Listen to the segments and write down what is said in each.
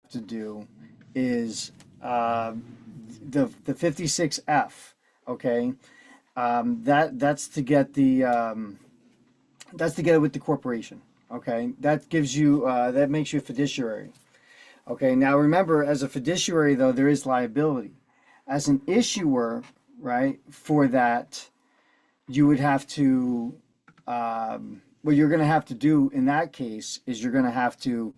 to do is the 56F. Okay, that's to get the that's to get it with the corporation. Okay, that gives you that makes you a fiduciary. Okay, now remember, as a fiduciary though, there is liability. As an issuer, right, for that, you would have to what you're going to have to do in that case is you're going to have to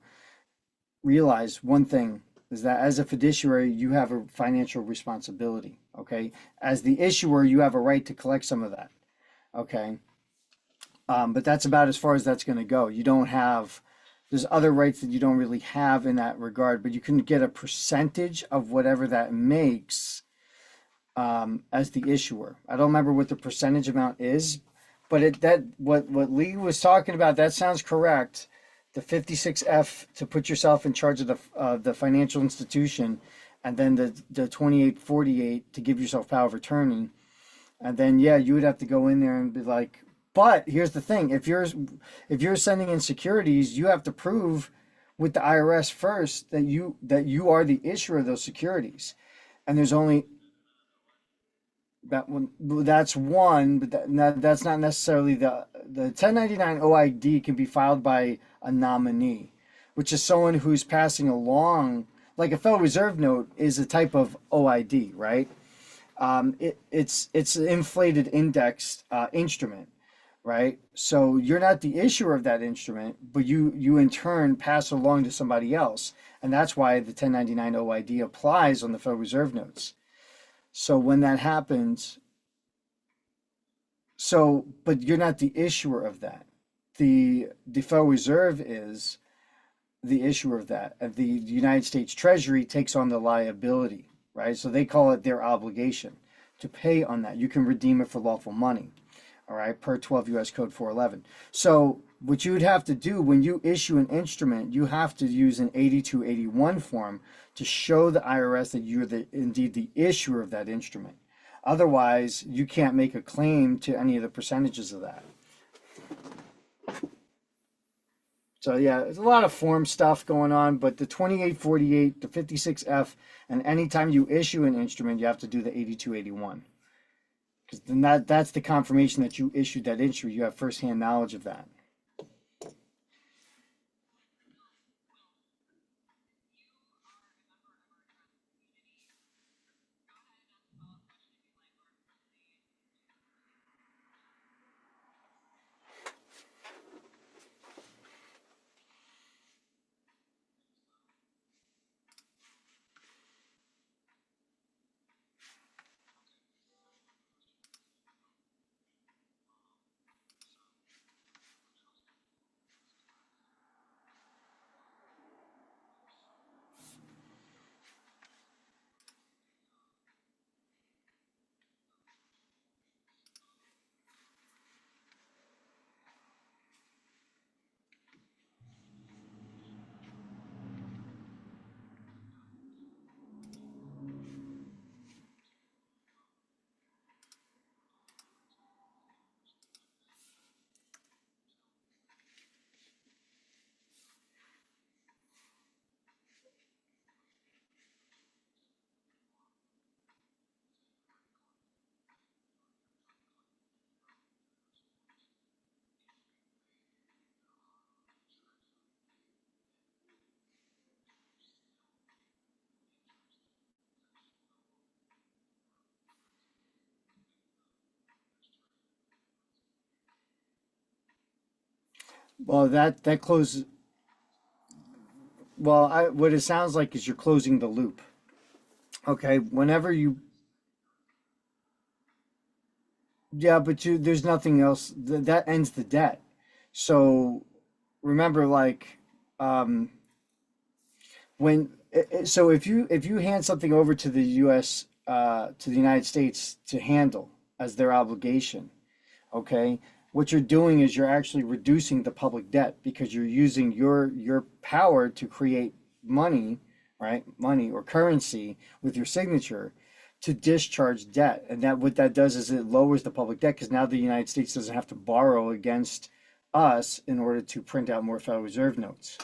realize one thing is that as a fiduciary, you have a financial responsibility. Okay. As the issuer, you have a right to collect some of that. Okay. But that's about as far as that's going to go. You don't have, there's other rights that you don't really have in that regard, but you can get a percentage of whatever that makes as the issuer. I don't remember what the percentage amount is, but what Lee was talking about, that sounds correct. The 56F to put yourself in charge of the financial institution, and then the 2848 to give yourself power of attorney. And then yeah, you would have to go in there and be like, but here's the thing, if you're sending in securities, you have to prove with the IRS first that you are the issuer of those securities. And there's only that one, that's one, but that's not necessarily the 1099 OID can be filed by a nominee, which is someone who's passing along, like a Federal Reserve note is a type of OID, right? It's an inflated indexed instrument, right? So you're not the issuer of that instrument, but you in turn pass it along to somebody else, and that's why the 1099 OID applies on the Federal Reserve notes. So when that happens, but you're not the issuer of that. The Federal Reserve is the issuer of that. And the United States Treasury takes on the liability, right? So they call it their obligation to pay on that. You can redeem it for lawful money, all right, per 12 U.S. Code 411. So what you would have to do when you issue an instrument, you have to use an 8281 form to show the IRS that you're indeed the issuer of that instrument. Otherwise, you can't make a claim to any of the percentages of that. So yeah, there's a lot of form stuff going on, but the 2848, the 56F, and anytime you issue an instrument, you have to do the 8281. Because then that's the confirmation that you issued that instrument. You have firsthand knowledge of that. Well, that closes. Well, what it sounds like is you're closing the loop. Okay, whenever you, yeah, but there's nothing else that ends the debt. So remember, like, um, so if you hand something over to the U.S. To the United States to handle as their obligation, okay, what you're doing is you're actually reducing the public debt because you're using your power to create money, right? Money or currency with your signature to discharge debt. And that what that does is it lowers the public debt because now the United States doesn't have to borrow against us in order to print out more Federal Reserve notes.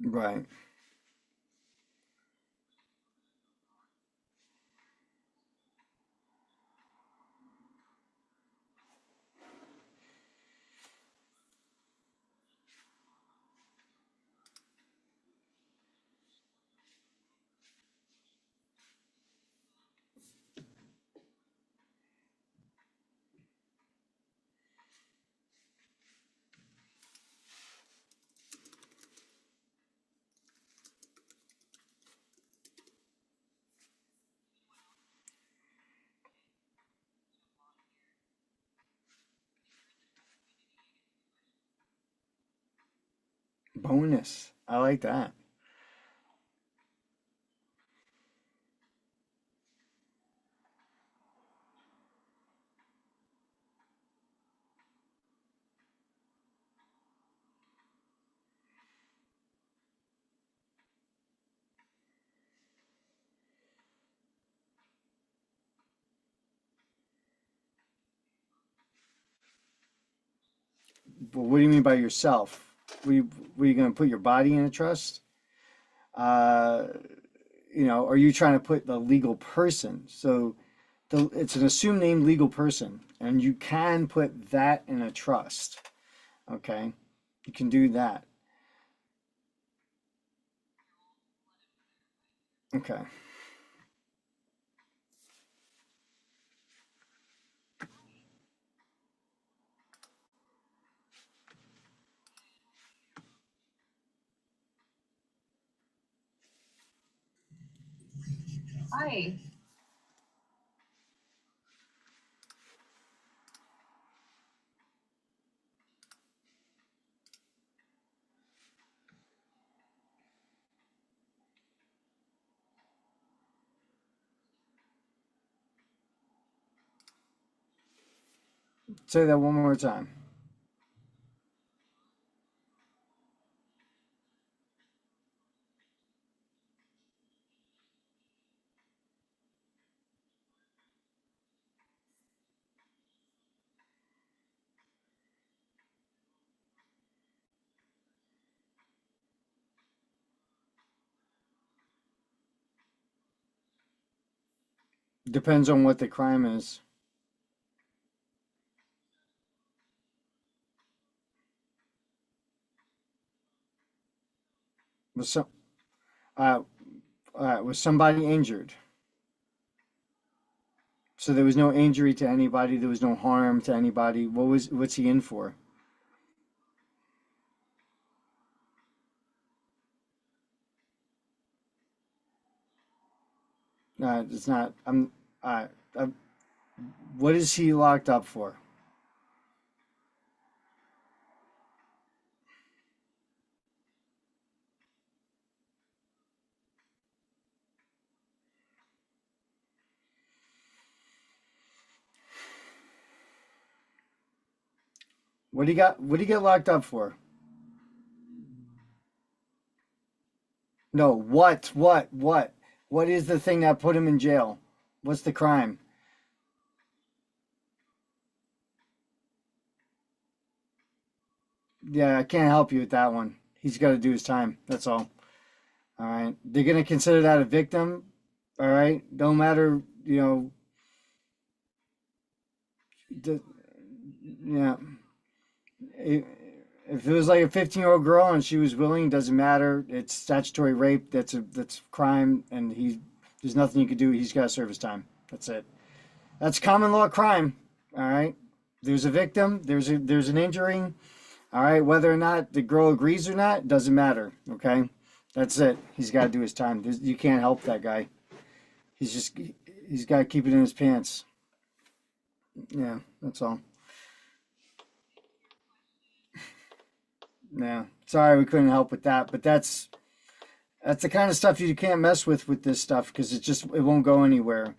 Right. Bonus. I like that. But what do you mean by yourself? Were you going to put your body in a trust? Uh, are you trying to put the legal person? So it's an assumed name legal person, and you can put that in a trust. Okay, you can do that. Okay. Hi. Say that one more time. Depends on what the crime is. Was some uh, was somebody injured? So there was no injury to anybody. There was no harm to anybody. What's he in for? It's not. Uh, uh, what is he locked up for? What he got? What he get locked up for? No. What? What? What? What is the thing that put him in jail? What's the crime? Yeah, I can't help you with that one. He's got to do his time. That's all. All right. They're gonna consider that a victim. All right. Don't matter. The, yeah. If it was like a 15-year-old girl and she was willing, doesn't matter. It's statutory rape. That's crime, and there's nothing you could do. He's got to serve his time. That's it. That's common law crime. All right. There's a victim. There's an injury. All right. Whether or not the girl agrees or not doesn't matter. Okay. That's it. He's got to do his time. You can't help that guy. He's got to keep it in his pants. Yeah. That's all. Yeah. Sorry we couldn't help with that, but that's the kind of stuff you can't mess with this stuff because it won't go anywhere.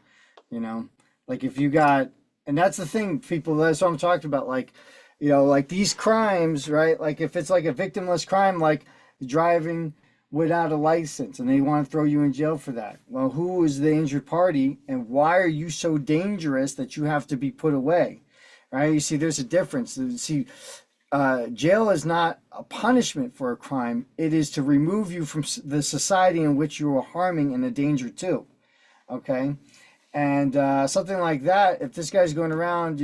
You know, like if you got, and that's the thing, people. That's what I'm talking about. Like, like these crimes, right? Like if it's like a victimless crime, like driving without a license, and they want to throw you in jail for that. Well, who is the injured party, and why are you so dangerous that you have to be put away? Right? You see, there's a difference. See, jail is not a punishment for a crime. It is to remove you from the society in which you are harming and a danger to. Okay, and something like that. If this guy's going around,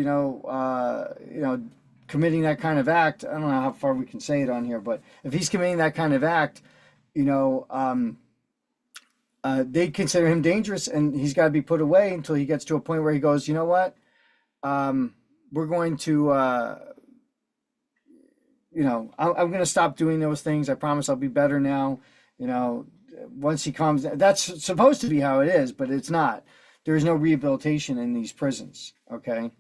committing that kind of act, I don't know how far we can say it on here, but if he's committing that kind of act, you know, they consider him dangerous, and he's got to be put away until he gets to a point where he goes, you know what, um, we're going to, I'm going to stop doing those things. I promise I'll be better now. You know, once he comes, that's supposed to be how it is, but it's not. There is no rehabilitation in these prisons. Okay.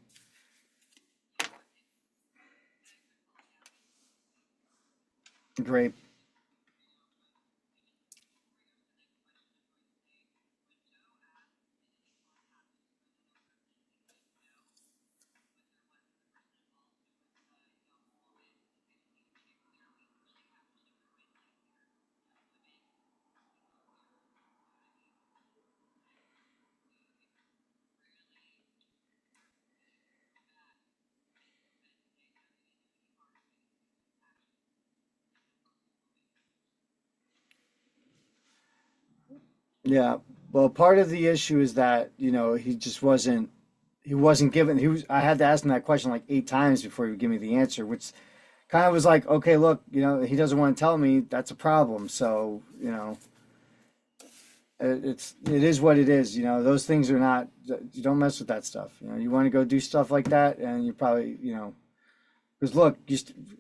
Great. Yeah. Well, part of the issue is that, he just wasn't given, I had to ask him that question like 8 times before he would give me the answer, which kind of was like, okay, look, he doesn't want to tell me. That's a problem. So, it is what it is. Those things are not, you don't mess with that stuff. You want to go do stuff like that, and you probably, because look,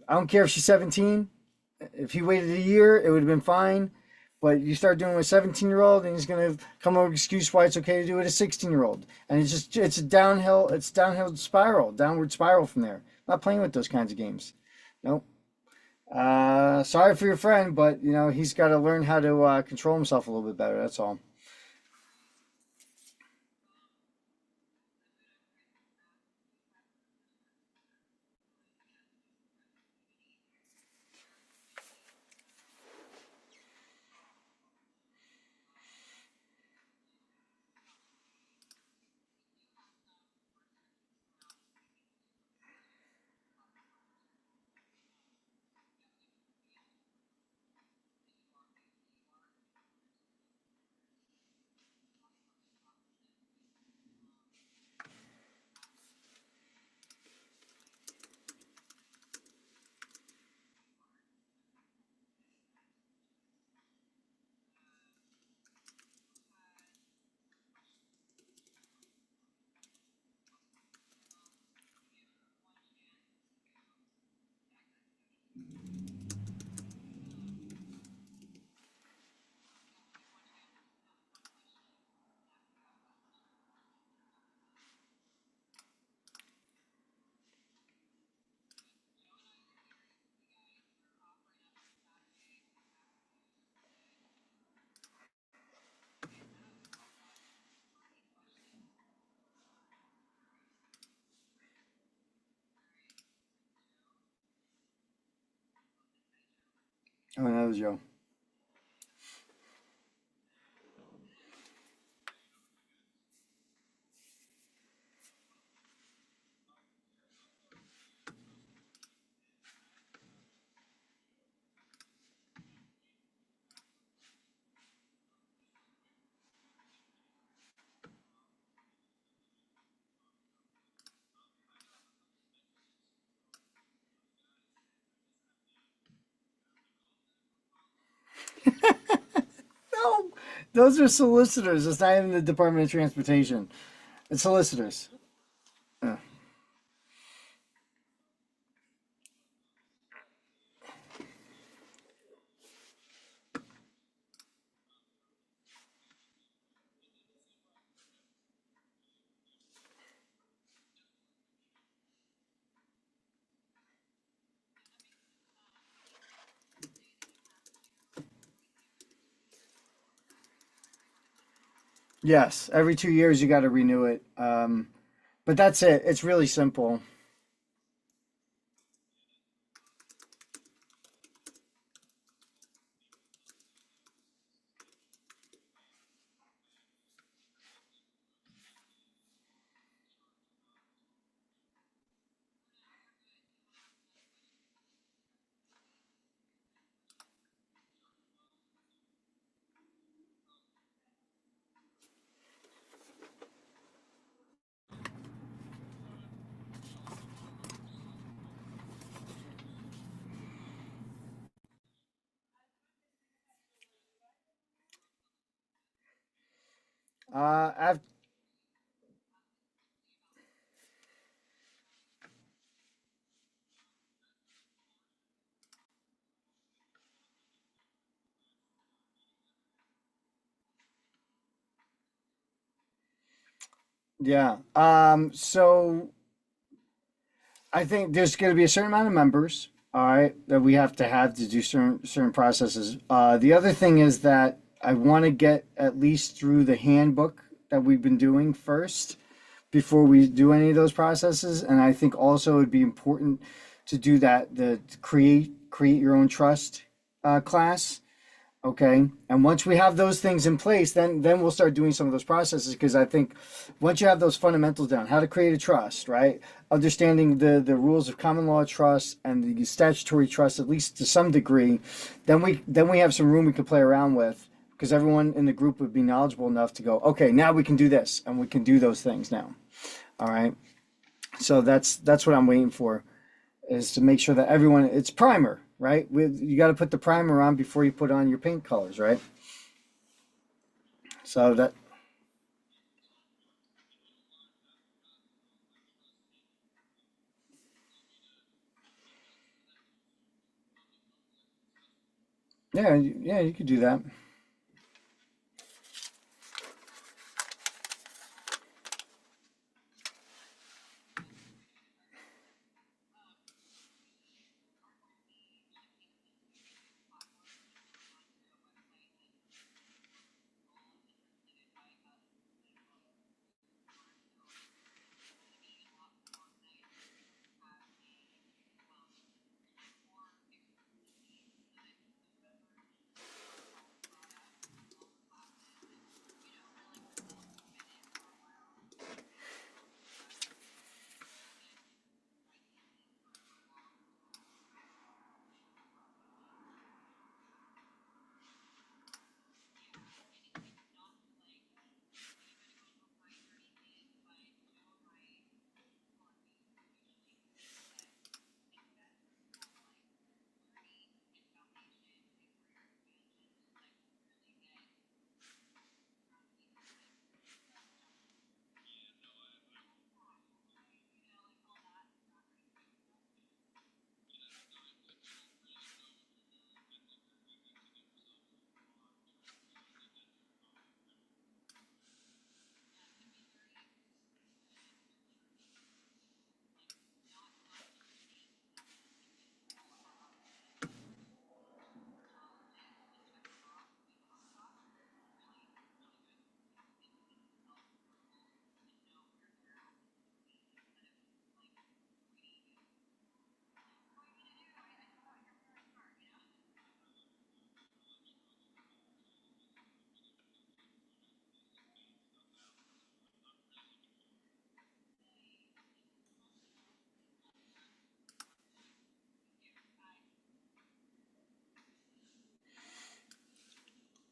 I don't care if she's 17. If he waited a year, it would have been fine. But you start doing it with a 17-year-old, and he's gonna come up with an excuse why it's okay to do it with a 16-year-old, and it's downward spiral from there. I'm not playing with those kinds of games. Nope. Sorry for your friend, but he's got to learn how to control himself a little bit better. That's all. Oh, that was Joe. No, those are solicitors. It's not even the Department of Transportation. It's solicitors. Yeah. Yes, every 2 years you got to renew it. But that's it. It's really simple. I've, yeah. So I think there's going to be a certain amount of members, all right, that we have to do certain processes. The other thing is that I want to get at least through the handbook that we've been doing first before we do any of those processes. And I think also it'd be important to do that, the create your own trust class. Okay. And once we have those things in place, then we'll start doing some of those processes, because I think once you have those fundamentals down, how to create a trust, right? Understanding the rules of common law trust and the statutory trust, at least to some degree, then we have some room we can play around with, because everyone in the group would be knowledgeable enough to go, okay, now we can do this and we can do those things now. All right. So that's what I'm waiting for, is to make sure that everyone, it's primer, right? You got to put the primer on before you put on your paint colors, right? So that, yeah, yeah, you could do that.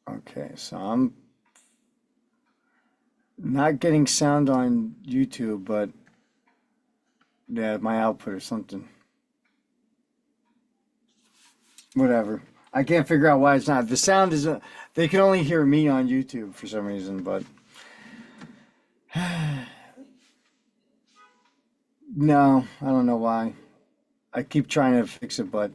Okay, so I'm not getting sound on YouTube, but yeah, my output or something. Whatever. I can't figure out why it's not. The sound is, they can only hear me on YouTube for some reason, but no, I don't know why. I keep trying to fix it, but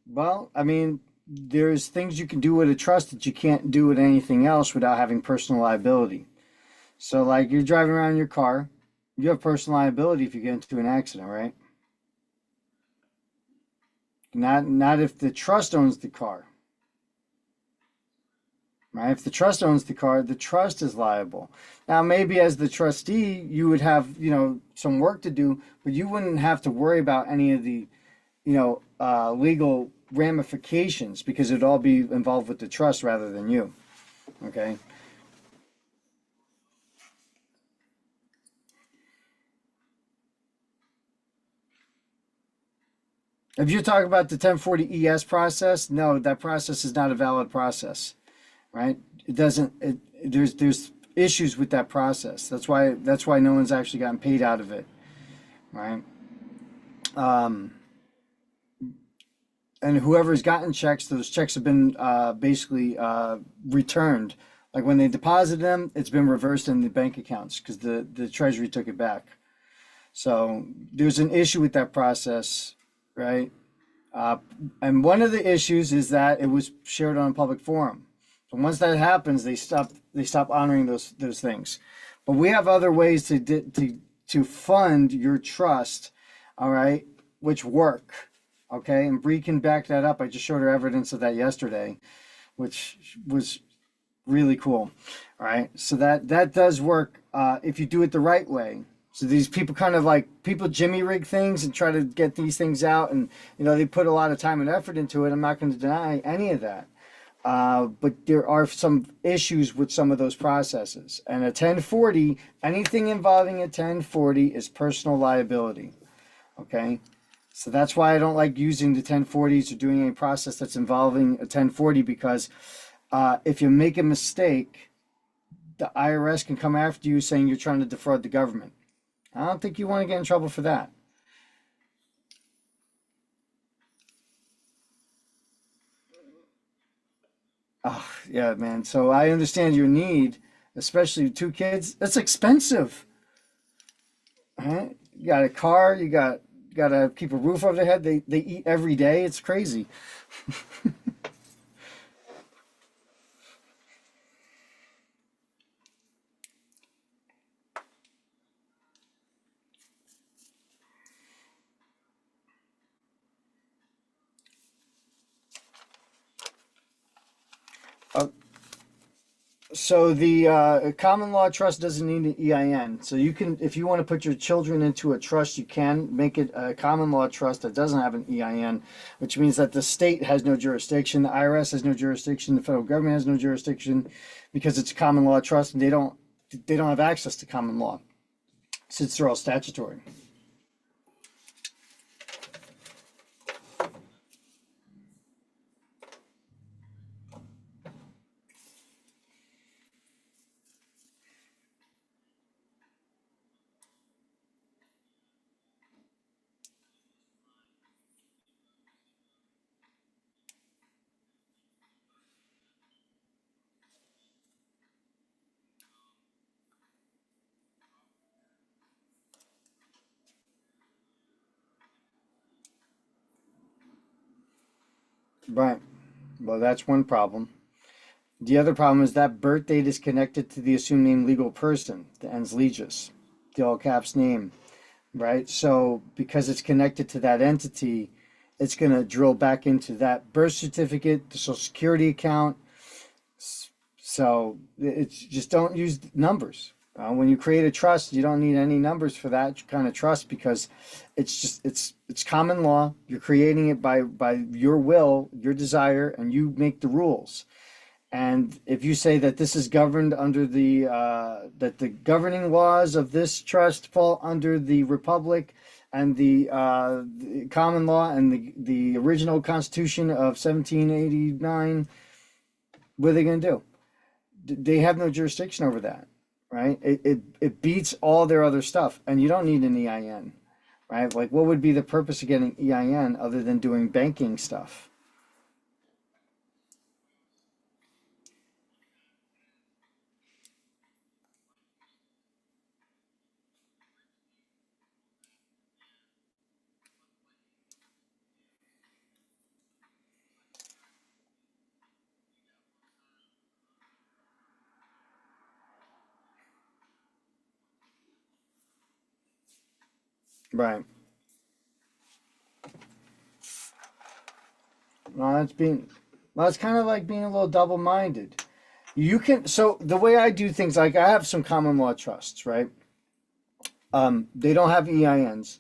Well, I mean, there's things you can do with a trust that you can't do with anything else without having personal liability. So, like, you're driving around in your car, you have personal liability if you get into an accident, right? Not if the trust owns the car, right? If the trust owns the car, the trust is liable. Now, maybe as the trustee, you would have, some work to do, but you wouldn't have to worry about any of the, legal ramifications because it'd all be involved with the trust rather than you. Okay. If you're talking about the 1040 ES process, no, that process is not a valid process, right? It doesn't. There's issues with that process. That's why no one's actually gotten paid out of it, right? Um, and whoever's gotten checks, those checks have been basically returned. Like when they deposited them, it's been reversed in the bank accounts because the Treasury took it back. So there's an issue with that process, right? Uh, and one of the issues is that it was shared on a public forum. So once that happens, they stop honoring those things. But we have other ways to fund your trust, all right, which work. Okay, and Bree can back that up. I just showed her evidence of that yesterday, which was really cool. All right, so that does work if you do it the right way. So these people kind of like people jimmy rig things and try to get these things out, and they put a lot of time and effort into it. I'm not going to deny any of that, but there are some issues with some of those processes. And a 1040, anything involving a 1040 is personal liability. Okay, so that's why I don't like using the 1040s or doing any process that's involving a 1040 because if you make a mistake, the IRS can come after you saying you're trying to defraud the government. I don't think you want to get in trouble for that. Oh, yeah, man. So I understand your need, especially with two kids. That's expensive. Right? You got a car, you got to keep a roof over their head. They eat every day. It's crazy. Uh, so the common law trust doesn't need an EIN. So you can, if you want to put your children into a trust, you can make it a common law trust that doesn't have an EIN, which means that the state has no jurisdiction, the IRS has no jurisdiction, the federal government has no jurisdiction, because it's a common law trust, and they don't have access to common law since they're all statutory. Right. Well, that's one problem. The other problem is that birth date is connected to the assumed name legal person, the ens legis, the all caps name, right? So because it's connected to that entity, it's going to drill back into that birth certificate, the social security account. So it's just don't use numbers. When you create a trust, you don't need any numbers for that kind of trust because it's common law. You're creating it by your will, your desire, and you make the rules. And if you say that this is governed under that the governing laws of this trust fall under the republic and the common law and the original Constitution of 1789, what are they going to do? They have no jurisdiction over that, right? It beats all their other stuff, and you don't need an EIN, right? Like, what would be the purpose of getting EIN other than doing banking stuff? Right. Well, that's being, well, it's kind of like being a little double-minded. You can, so the way I do things, like I have some common law trusts, right? They don't have EINs.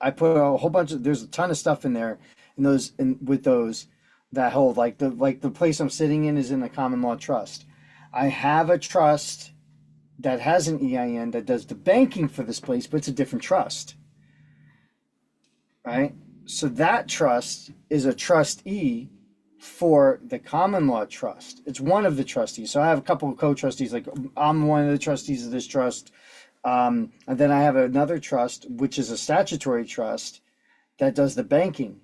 I put a whole bunch of, there's a ton of stuff in there, and those, and with those that hold, like the place I'm sitting in is in a common law trust. I have a trust that has an EIN that does the banking for this place, but it's a different trust, right? So that trust is a trustee for the common law trust. It's one of the trustees. So I have a couple of co-trustees. Like I'm one of the trustees of this trust, and then I have another trust, which is a statutory trust that does the banking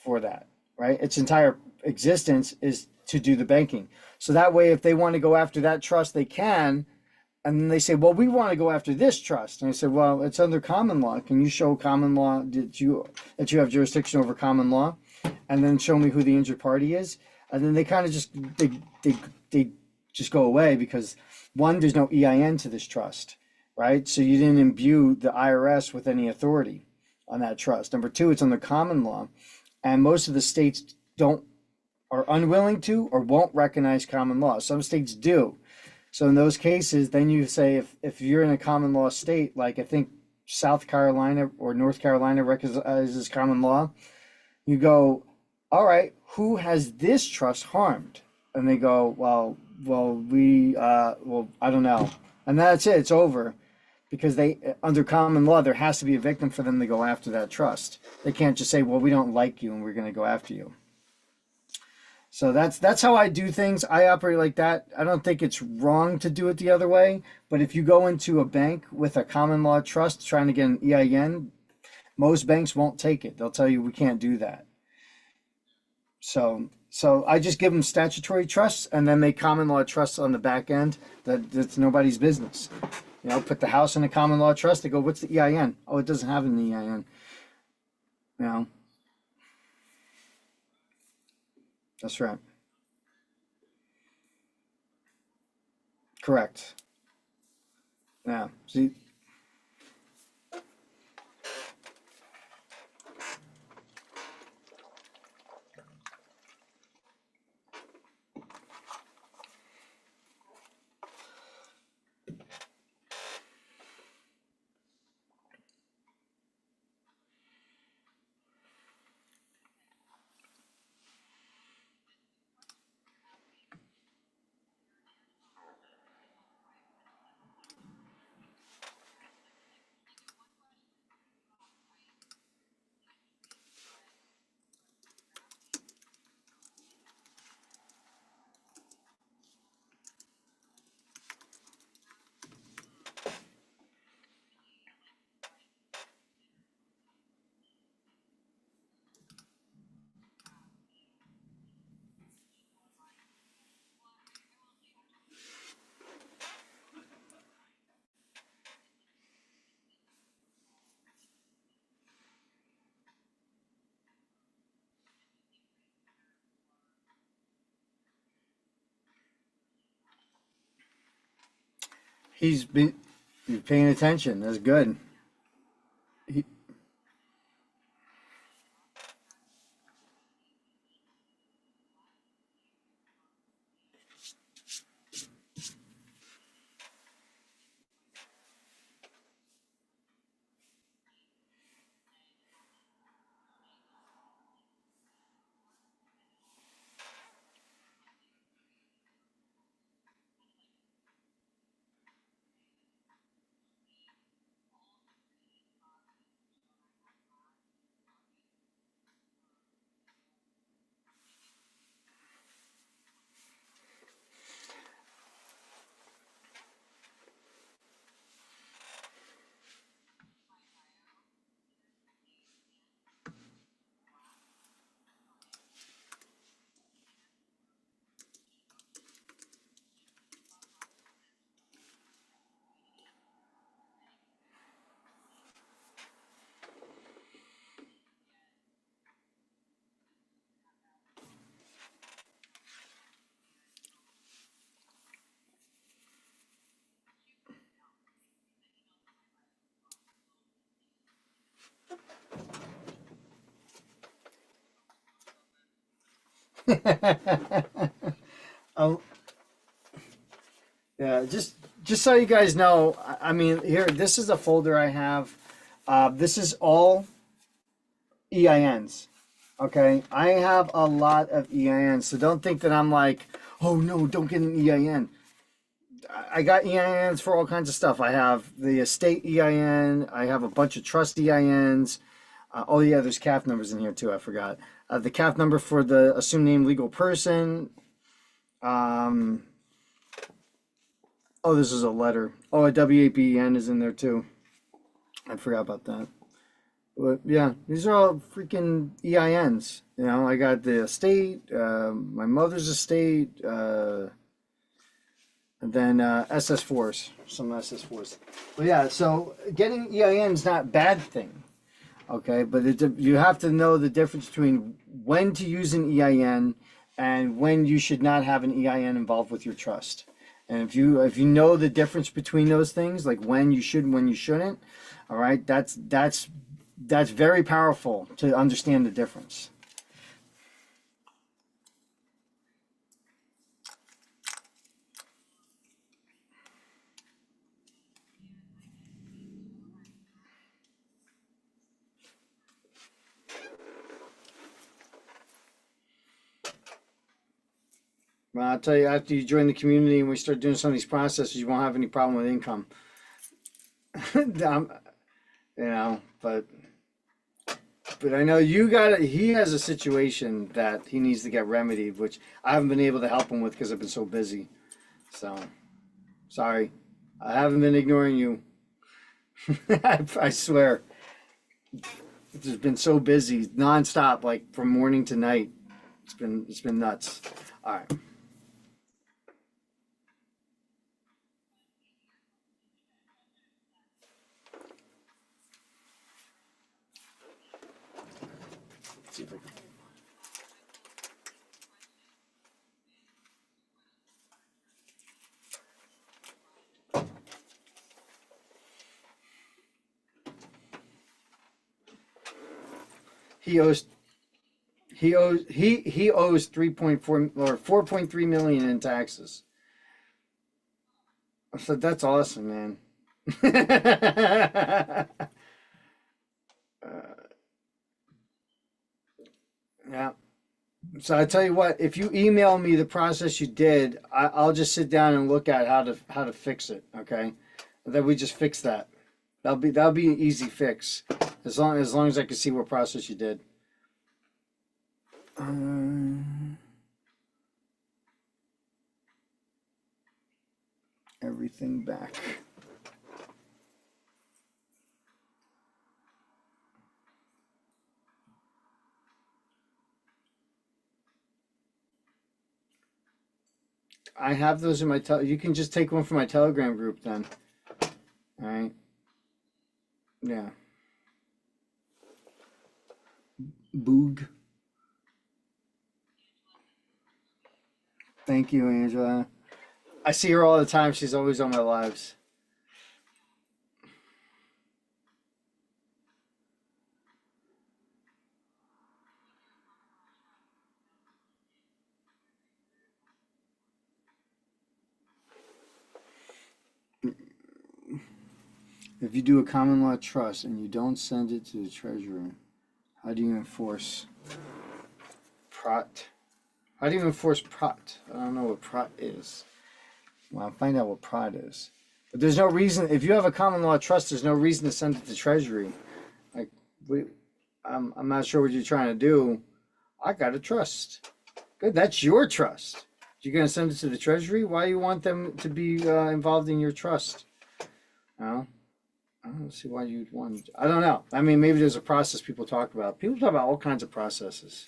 for that. Right? Its entire existence is to do the banking. So that way, if they want to go after that trust, they can. And then they say, well, we want to go after this trust. And I said, well, it's under common law. Can you show common law that you have jurisdiction over common law? And then show me who the injured party is. And then they kind of just they just go away because one, there's no EIN to this trust, right? So you didn't imbue the IRS with any authority on that trust. Number two, it's under common law, and most of the states don't are unwilling to or won't recognize common law. Some states do. So in those cases, then you say if you're in a common law state, like I think South Carolina or North Carolina recognizes common law, you go, all right, who has this trust harmed? And they go, well, I don't know. And that's it. It's over because they, under common law, there has to be a victim for them to go after that trust. They can't just say, well, we don't like you and we're going to go after you. So that's how I do things. I operate like that. I don't think it's wrong to do it the other way. But if you go into a bank with a common law trust trying to get an EIN, most banks won't take it. They'll tell you we can't do that. So I just give them statutory trusts and then make common law trusts on the back end that's nobody's business. Put the house in a common law trust. They go, what's the EIN? Oh, it doesn't have an EIN. You know, that's right. Correct. Yeah. See, he's been he's paying attention. That's good. He, Oh, yeah, just so you guys know, I mean, here, this is a folder I have. This is all EINs. Okay, I have a lot of EINs, so don't think that I'm like, oh no, don't get an EIN. I got EINs for all kinds of stuff. I have the estate EIN. I have a bunch of trust EINs. Oh yeah, there's CAF numbers in here too. I forgot. The CAF number for the assumed name legal person. Um, oh, this is a letter. Oh, a WAPEN is in there too. I forgot about that. But yeah, these are all freaking EINs. You know, I got the estate, my mother's estate, and then SS4s, some SS4s. But yeah, so getting EIN is not a bad thing. Okay, but you have to know the difference between when to use an EIN and when you should not have an EIN involved with your trust. And if you know the difference between those things, like when you should and when you shouldn't, all right, that's very powerful to understand the difference. Well, I'll tell you, after you join the community and we start doing some of these processes, you won't have any problem with income. You know, but I know you got it. He has a situation that he needs to get remedied, which I haven't been able to help him with because I've been so busy. So, sorry. I haven't been ignoring you. I swear. It's just been so busy, nonstop, like from morning to night. It's been nuts. All right. Let's see if I can. He owes he owes 3.4 or 4.3 million in taxes. I said that's awesome, man. Yeah. So I tell you what, if you email me the process you did, I'll just sit down and look at how to fix it. Okay, and then we just fix that. That'll be an easy fix, as long as I can see what process you did. Everything back. I have those in my You can just take one from my Telegram group then. All right. Yeah. Boog. Thank you, Angela. I see her all the time. She's always on my lives. If you do a common law trust and you don't send it to the treasurer, how do you enforce prot? How do you enforce prot? I don't know what prot is. Well, I'll find out what prot is. But there's no reason, if you have a common law trust, there's no reason to send it to treasury. Like, I'm not sure what you're trying to do. I got a trust. Good, that's your trust. You're going to send it to the treasury? Why you want them to be involved in your trust? No, I don't see why you'd want. I don't know. I mean, maybe there's a process people talk about. People talk about all kinds of processes.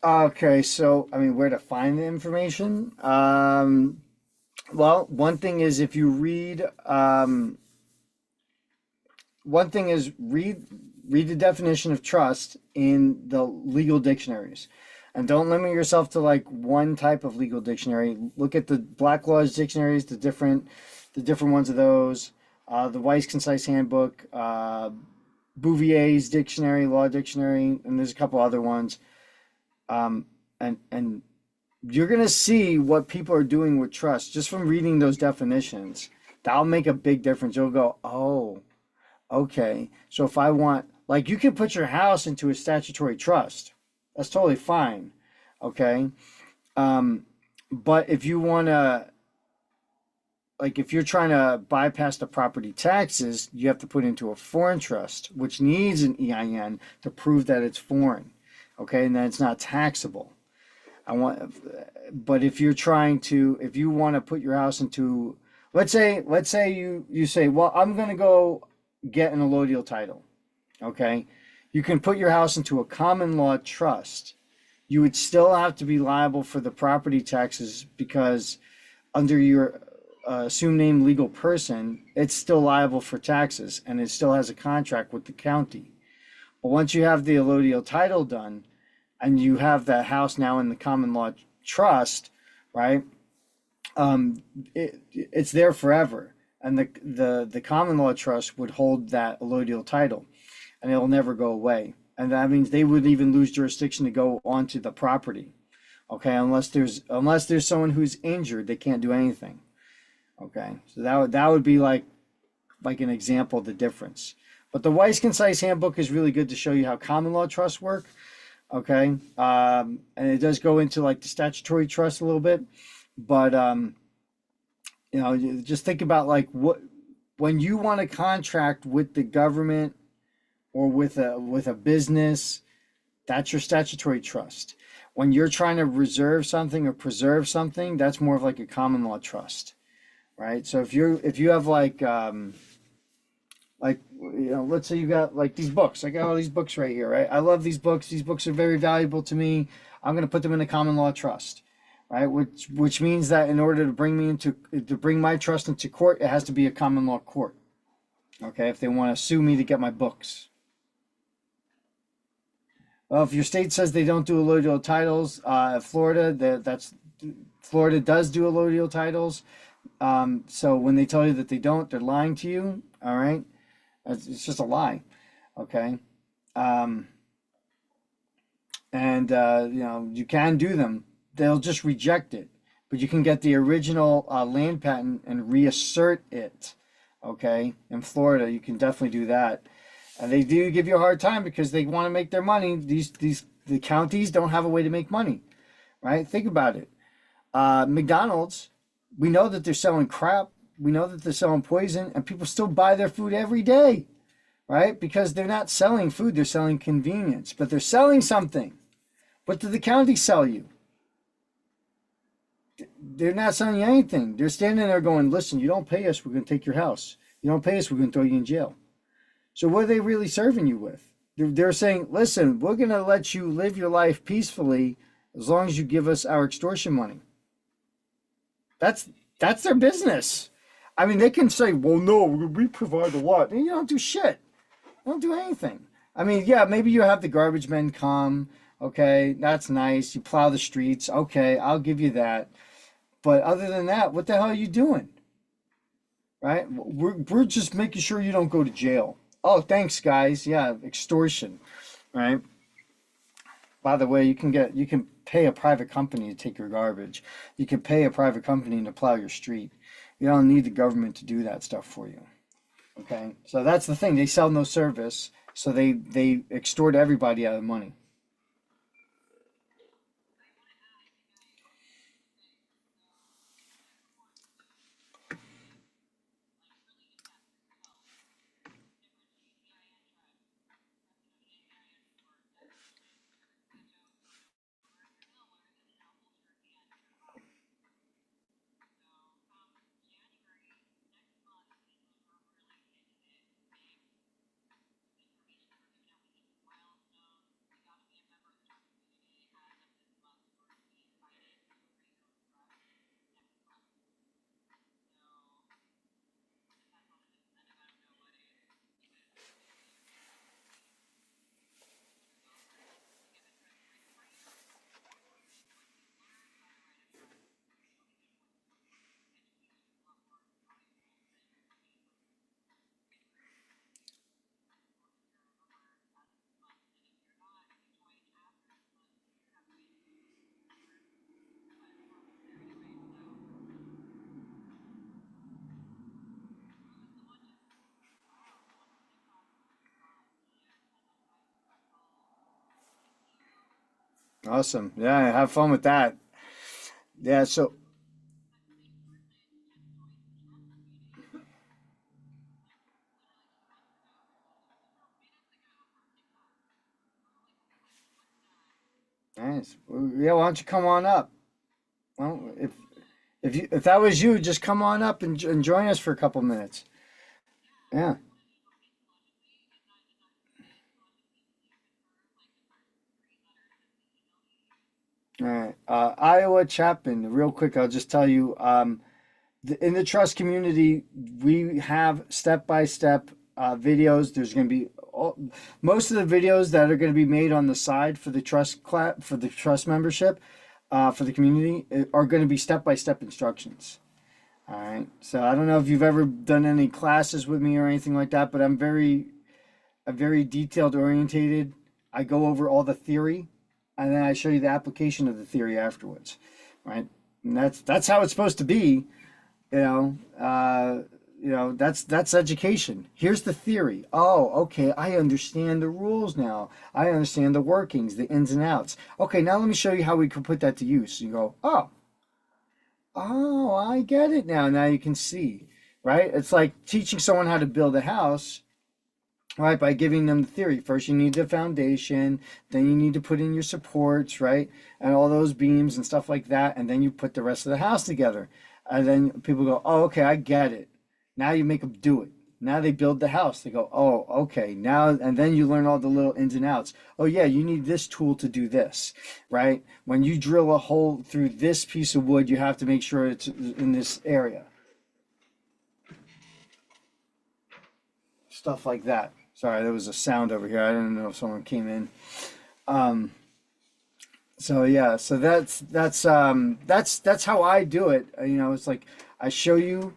Okay, so I mean, where to find the information? Well, one thing is if you read, one thing is read the definition of trust in the legal dictionaries, and don't limit yourself to like one type of legal dictionary. Look at the Black Laws dictionaries, the different ones of those, the Weiss Concise Handbook, Bouvier's dictionary, law dictionary, and there's a couple other ones. And you're gonna see what people are doing with trust just from reading those definitions. That'll make a big difference. You'll go, oh, okay. So if I want, like, you can put your house into a statutory trust. That's totally fine. Okay. Um, but if you want to, like, if you're trying to bypass the property taxes, you have to put into a foreign trust, which needs an EIN to prove that it's foreign. Okay. And then it's not taxable. I want, but if you're trying to, if you want to put your house into, let's say you say, well, I'm going to go get an allodial title. Okay. You can put your house into a common law trust. You would still have to be liable for the property taxes because under your assumed name legal person, it's still liable for taxes and it still has a contract with the county. But once you have the allodial title done and you have that house now in the common law trust, right? It's there forever. And the common law trust would hold that allodial title and it'll never go away. And that means they would even lose jurisdiction to go onto the property. Okay, unless there's someone who's injured, they can't do anything. Okay, so that would be like an example of the difference. But the Weiss Concise Handbook is really good to show you how common law trusts work. Okay, and it does go into like the statutory trust a little bit, but just think about like what when you want to contract with the government or with a business, that's your statutory trust. When you're trying to reserve something or preserve something, that's more of like a common law trust, right? So if you have like let's say you got like these books. I got all these books right here, right? I love these books. These books are very valuable to me. I'm going to put them in a common law trust, right? Which means that in order to bring my trust into court, it has to be a common law court. Okay, if they want to sue me to get my books. Well, if your state says they don't do allodial titles, Florida, that's Florida does do allodial titles. So when they tell you that they don't, they're lying to you. All right, it's just a lie. Okay, um, and you can do them. They'll just reject it, but you can get the original land patent and reassert it. Okay, in Florida, you can definitely do that. And they do give you a hard time because they want to make their money. The counties don't have a way to make money, right? Think about it. McDonald's, we know that they're selling crap. We know that they're selling poison, and people still buy their food every day, right? Because they're not selling food, they're selling convenience, but they're selling something. What did the county sell you? They're not selling you anything. They're standing there going, listen, you don't pay us, we're going to take your house. You don't pay us, we're going to throw you in jail. So what are they really serving you with? They're saying, listen, we're going to let you live your life peacefully as long as you give us our extortion money. That's that's their business. I mean, they can say, well, no, we provide a lot. And you don't do shit. You don't do anything. I mean, yeah, maybe you have the garbage men come. Okay, that's nice. You plow the streets. Okay, I'll give you that. But other than that, what the hell are you doing? Right? We're just making sure you don't go to jail. Oh, thanks, guys. Yeah, extortion. Right? By the way, you can pay a private company to take your garbage. You can pay a private company to plow your street. You don't need the government to do that stuff for you. Okay? So that's the thing. They sell no service, so they extort everybody out of money. Awesome. Yeah, have fun with that. Yeah, so nice. Well, yeah, why don't you come on up? Well, if that was you, just come on up and join us for a couple minutes. Yeah. All right. Iowa Chapman, real quick, I'll just tell you, in the trust community, we have step by step videos. There's going to be most of the videos that are going to be made on the side for the for the trust membership, for the community, are going to be step by step instructions. All right. So I don't know if you've ever done any classes with me or anything like that, but I'm very detailed orientated. I go over all the theory, and then I show you the application of the theory afterwards, right? And that's how it's supposed to be. You know, that's education. Here's the theory. Oh, okay, I understand the rules now. I understand the workings, the ins and outs. Okay, now let me show you how we can put that to use. You go, oh, I get it now. Now you can see, right? It's like teaching someone how to build a house, right? By giving them the theory. First, you need the foundation, then you need to put in your supports, right? And all those beams and stuff like that. And then you put the rest of the house together. And then people go, oh, okay, I get it. Now you make them do it. Now they build the house. They go, oh, okay. Now, and then you learn all the little ins and outs. Oh, yeah, you need this tool to do this, right? When you drill a hole through this piece of wood, you have to make sure it's in this area. Stuff like that. Sorry, there was a sound over here. I didn't know if someone came in. Um, so yeah, so that's how I do it. You know, it's like I show you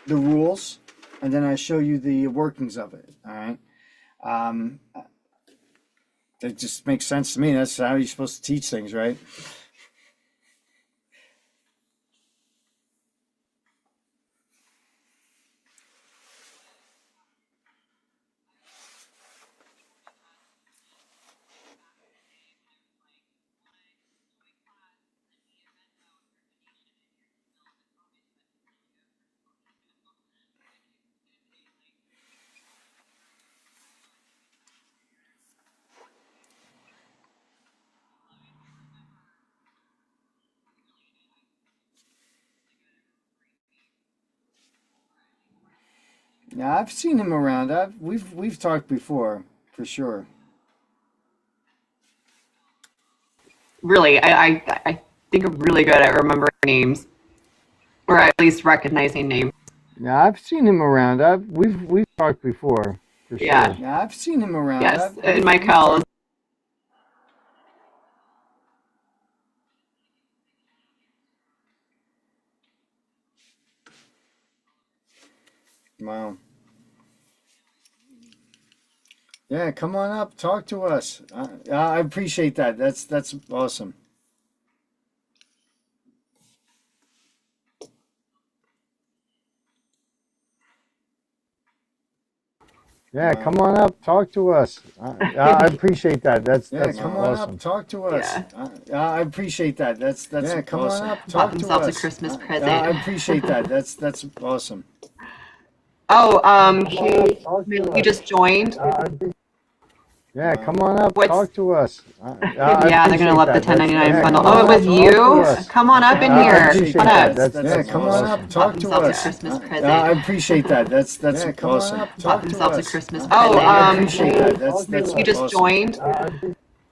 the rules, and then I show you the workings of it. All right. Um, it just makes sense to me. That's how you're supposed to teach things, right? Yeah, I've seen him around. We've talked before for sure. Really, I think I'm really good at remembering names, or at least recognizing names. Yeah, I've seen him around. We've talked before for Yeah, sure. Yeah, I've seen him around. yes. And We've Michael is talked. Wow. Yeah, come on up, talk to us. I appreciate that. That's awesome. Yeah, come Wow. on up, talk to us. I appreciate that. That's come on Wow. up, talk to us. Yeah. I appreciate that. That's yeah, come awesome. On up, Bought talk to themselves a us. Christmas I present. appreciate that. That's awesome. Oh, Come on up, talk to you us. just joined? Yeah, Wow. come on up, What's talk to us. I Yeah, they're gonna appreciate love the that. Yeah, 1099 bundle. come Oh, on it was up, talk to you? us. Come on up in I here. appreciate Come on that. up. Yeah, come on awesome. up, Bought talk to themselves a us. Christmas I present. appreciate that. That's yeah, come awesome. On up, Bought talk to themselves a us. Christmas Oh, present. I appreciate that. That's You just awesome. joined?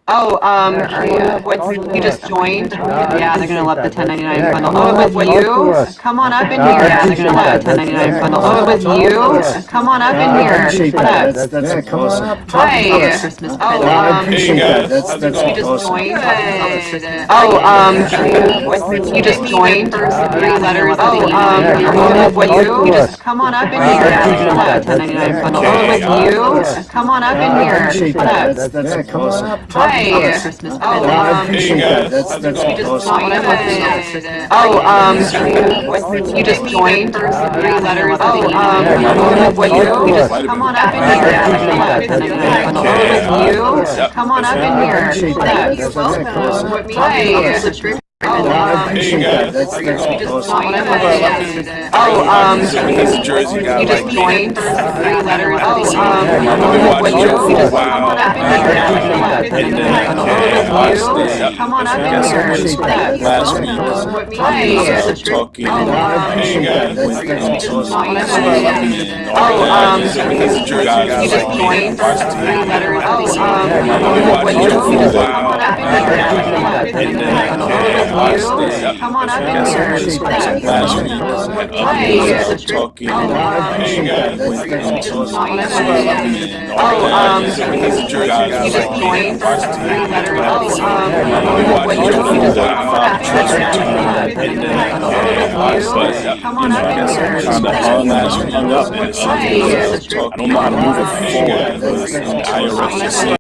Oh, Yeah, come on up, what's talk to you us. just joined? I Yeah, they're gonna appreciate love the that. 1099 Yeah, bundle. come Oh, on it was up, talk to you? us. Come on up in I here. Yeah, they're appreciate gonna love the that. 1099 Yeah, come bundle. on Oh, it up, was talk to you? us. Come on up in I here. appreciate Come on that. up. That's come on up, talk Bought to themselves a us. Christmas I present. Hey appreciate that. guys, how's it You going? just Awesome. joined? Bought themselves a Christmas Oh, present. talk You to just us. joined? Yeah, they're gonna love the Yeah, 1099 come bundle. on Oh, it up, was talk you? to us. Come on up in I here. Yeah, they're appreciate gonna love the that. 1099 bundle. Oh, it okay, was you? Talk to us. Come on up in I here. appreciate Come on that. up. That's come on awesome. up, talk Hi, Hi. Christmas Oh, present. I appreciate that. That's you just awesome. joined Christmas. you just joined Three letters. what you just Might have come been. on up in I here. appreciate that. You come on up in I here. appreciate that. That's awesome. Hi. I appreciate that. That's awesome. This jersey guy you just like me. joined three letters. I've been watching you for a Come on while. up in I here. appreciate that. And I watched Come on up in guess here. it was Appreciate that. last week. Talking I appreciate that. That's awesome. this jersey guy You just like me. joined Watched three you. letters. I've been watching you for a while. I appreciate that. And I watched Come on up in guess here. it was last week. And others talking I appreciate that. That's awesome. this jersey guy You just like me. joined Watched three you. letters. I've been watching you for a while. And I watched Come on up in guess here. it was last week. And others talking I don't know how to move it forward. and I already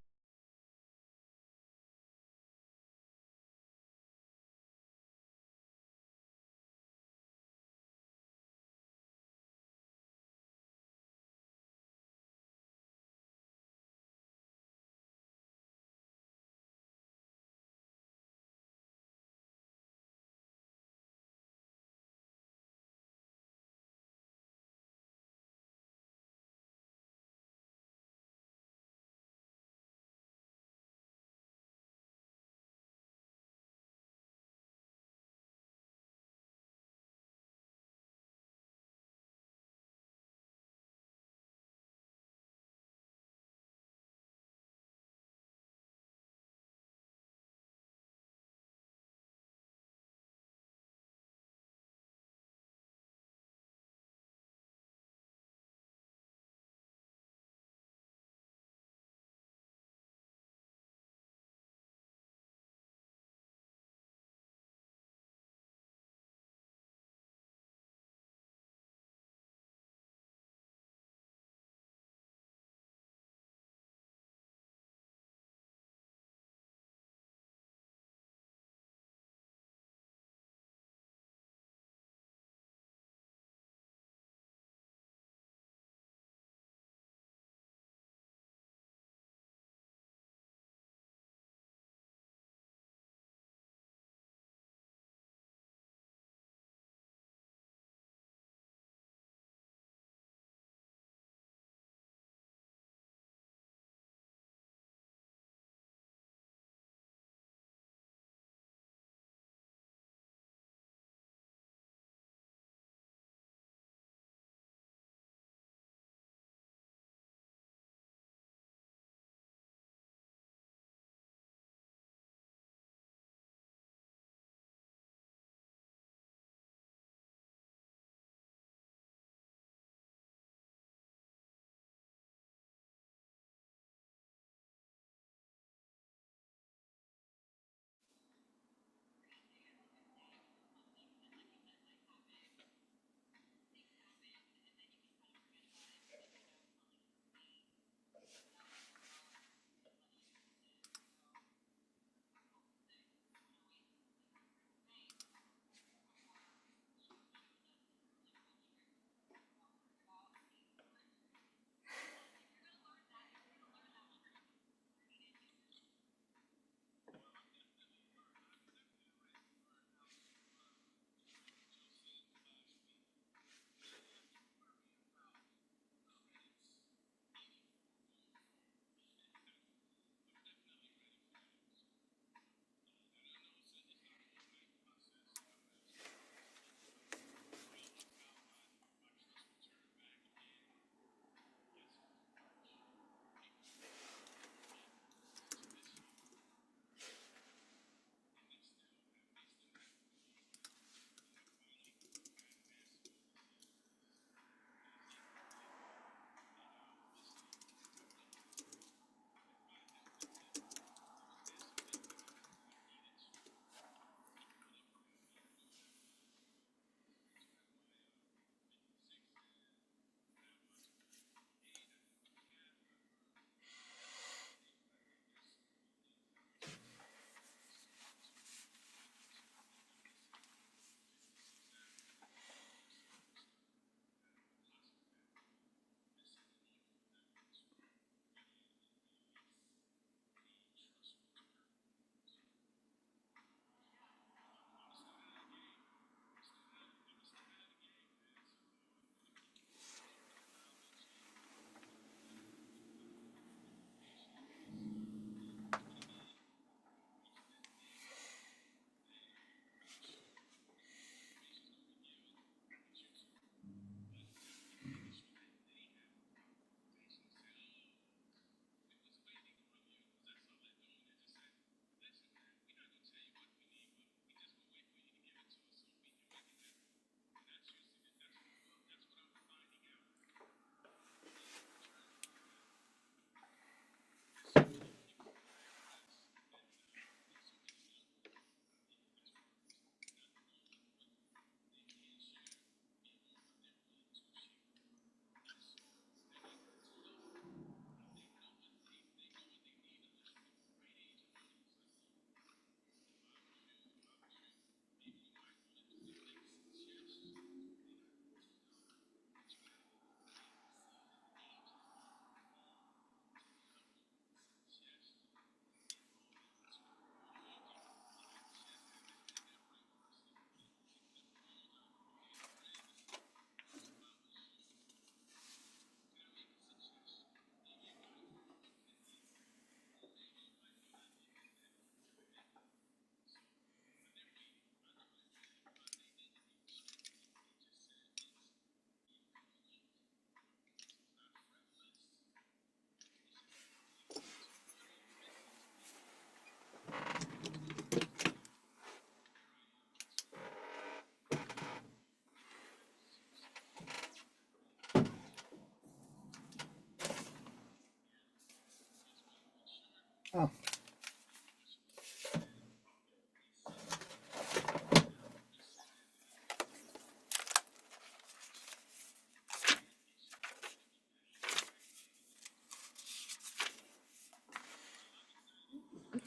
Oh.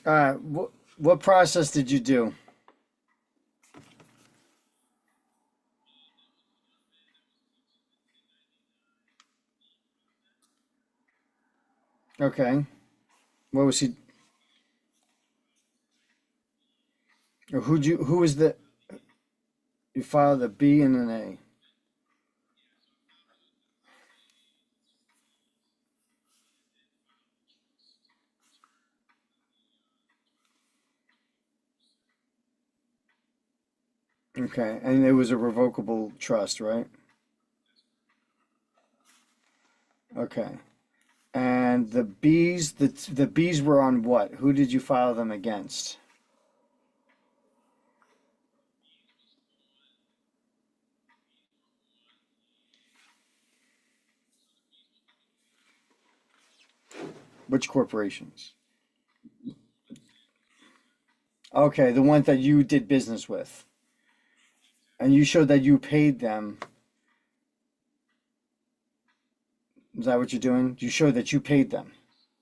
All right. What process did you do? Okay. What was he? Or who was the? You filed a B and an A. Okay, and it was a revocable trust, right? Okay. And the B's were on what? Who did you file them against? Which corporations? Okay, the ones that you did business with. And you showed that you paid them. Is that what you're doing? You showed that you paid them.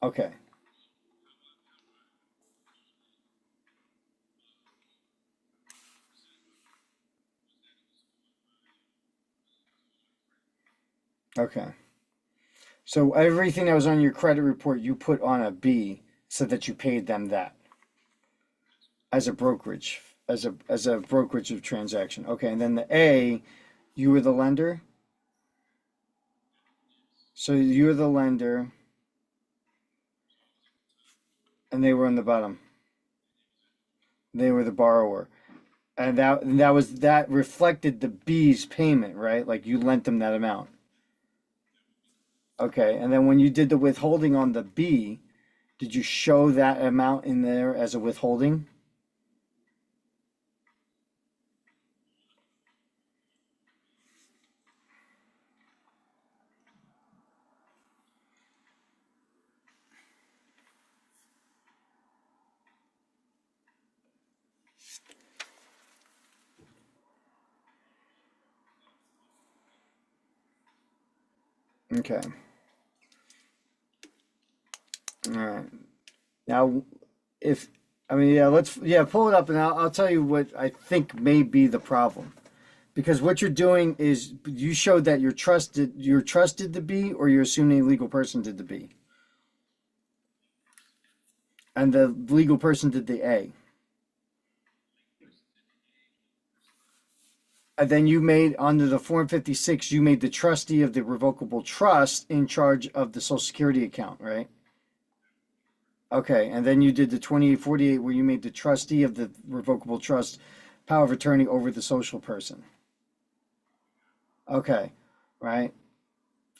Okay. Okay. So everything that was on your credit report, you put on a B so that you paid them that as a brokerage, as a brokerage of transaction. Okay, and then the A, you were the lender. So you're the lender, and they were on the bottom. They were the borrower, and that reflected the B's payment, right? Like you lent them that amount. Okay, and then when you did the withholding on the B, did you show that amount in there as a withholding? Okay. All right. Now, if I mean, yeah, pull it up, and I'll tell you what I think may be the problem. Because what you're doing is you showed that you're trusted the B, or you're assuming a legal person did the B, and the legal person did the A. And then you made, under the Form 56, you made the trustee of the revocable trust in charge of the Social Security account, right? Okay, and then you did the 2848 where you made the trustee of the revocable trust power of attorney over the social person. Okay, right?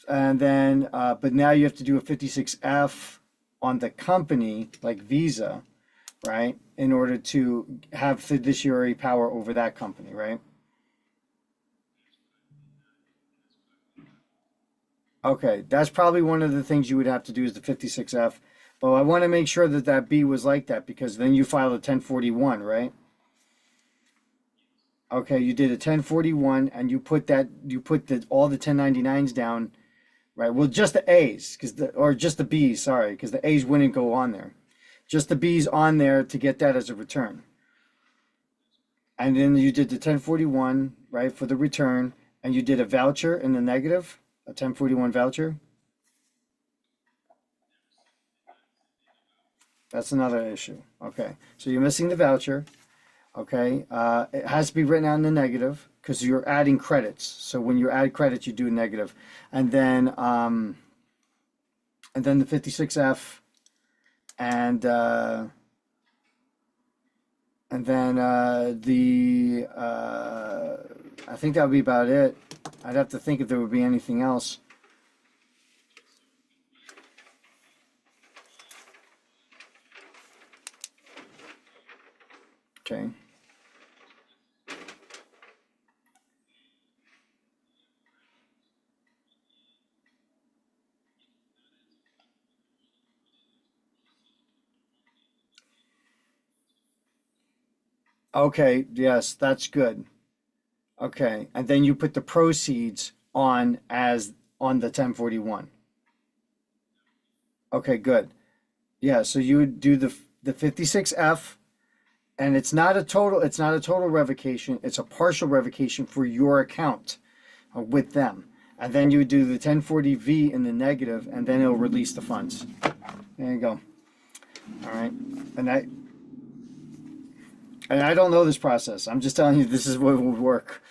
And then, but now you have to do a 56F on the company, like Visa, right? In order to have fiduciary power over that company, right? Okay, that's probably one of the things you would have to do is the 56F. But I want to make sure that that B was like that, because then you filed a 1041, right? Okay, you did a 1041 and you put all the 1099s down, right? Well, just the A's, or just the B's, sorry, because the A's wouldn't go on there. Just the B's on there to get that as a return. And then you did the 1041, right, for the return, and you did a voucher in the negative, a 1041 voucher. That's another issue. Okay, so you're missing the voucher. Okay, it has to be written out in the negative because you're adding credits. So when you add credits, you do a negative, and then the 56F, and I think that would be about it. I'd have to think if there would be anything else. Okay. Okay, yes, that's good. Okay, and then you put the proceeds on as on the 1041. Okay, good. Yeah, so you would do the 56F, and it's not a total revocation, it's a partial revocation for your account with them. And then you would do the 1040V in the negative, and then it'll release the funds. There you go. All right. And I don't know this process. I'm just telling you this is what would work.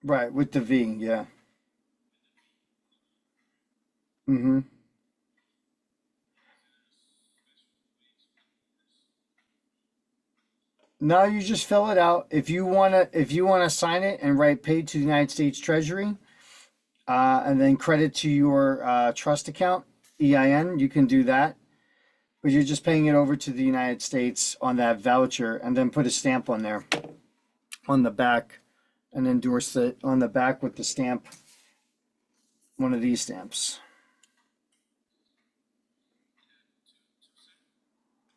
Right, with the V, yeah. Mm-hmm. No, you just fill it out. If you wanna sign it and write paid to the United States Treasury, and then credit to your trust account, EIN, you can do that. But you're just paying it over to the United States on that voucher, and then put a stamp on there on the back, and endorse it on the back with the stamp, one of these stamps.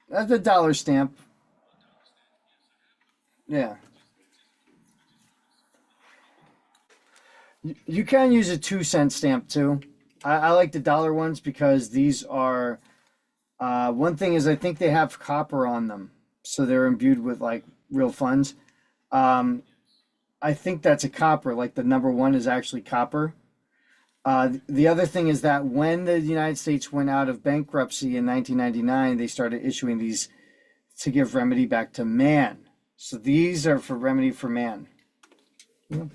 That's a dollar stamp. Yeah. You can use a 2 cent stamp too. I like the dollar ones because these are one thing is I think they have copper on them, so they're imbued with like real funds. Um, I think that's a copper. Like the number one is actually copper. The other thing is that when the United States went out of bankruptcy in 1999, they started issuing these to give remedy back to man. So these are for remedy for man. Yeah.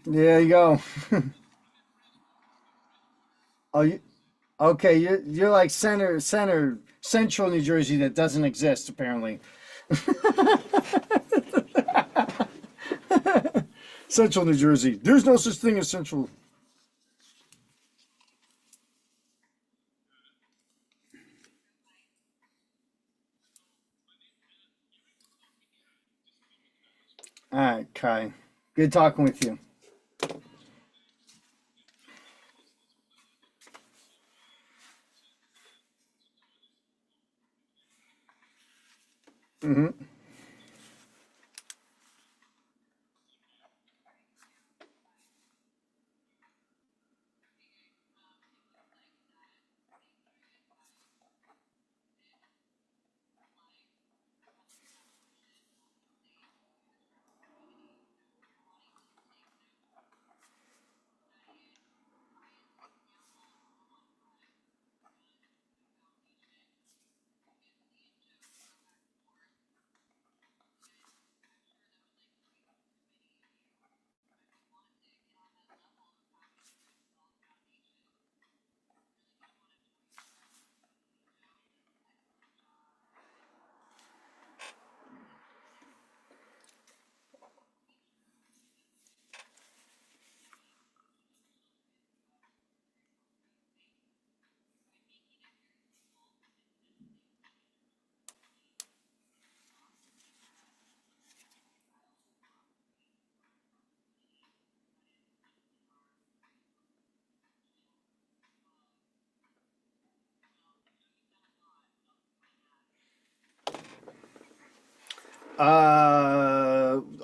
There you go. Oh, okay. You're like central New Jersey that doesn't exist apparently. Central New Jersey. There's no such thing as central. All right, Kai. Good talking with you. Hmm.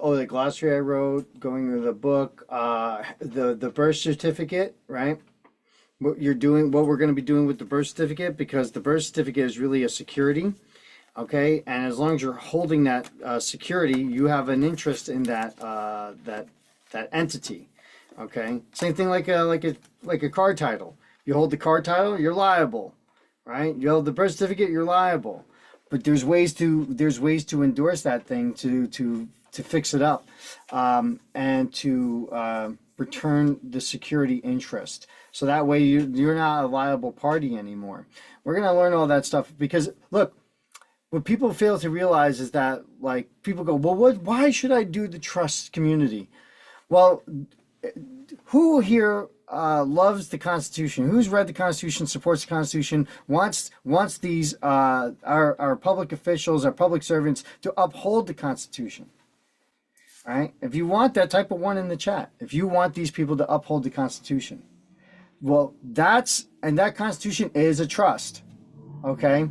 Oh, the glossary I wrote, going through the book, the birth certificate, right? What you're doing, what we're going to be doing with the birth certificate, because the birth certificate is really a security, okay? And as long as you're holding that security, you have an interest in that entity, okay? Same thing like a car title. You hold the car title, you're liable, right? You hold the birth certificate, you're liable. But there's ways to endorse that thing to fix it up, and to return the security interest. So that way you're not a liable party anymore. We're going to learn all that stuff because look, what people fail to realize is that like people go, well, why should I do the trust community? Well, who here loves the Constitution? Who's read the Constitution, supports the Constitution, wants these our public officials, our public servants to uphold the Constitution? All right. If you want that, type of one in the chat. If you want these people to uphold the Constitution, well, that Constitution is a trust. Okay.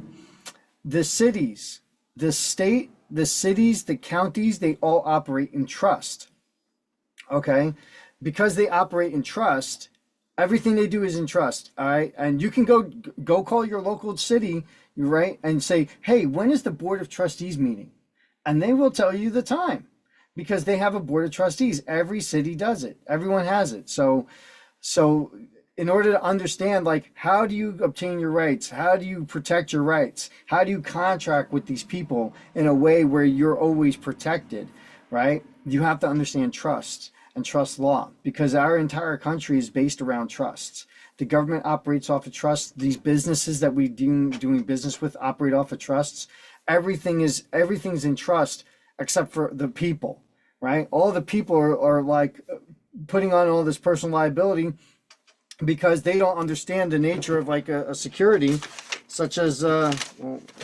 The cities, the state, the cities, the counties, they all operate in trust. Okay. Because they operate in trust, everything they do is in trust. All right. And you can go call your local city, right, and say, hey, when is the Board of Trustees meeting? And they will tell you the time because they have a Board of Trustees. Every city does it. Everyone has it. So in order to understand, like, how do you obtain your rights? How do you protect your rights? How do you contract with these people in a way where you're always protected, right? You have to understand trust and trust law because our entire country is based around trusts. The government operates off of trust. These businesses that we doing business with operate off of trusts. Everything's in trust except for the people, right? All the people are like putting on all this personal liability because they don't understand the nature of like a security, such as yeah,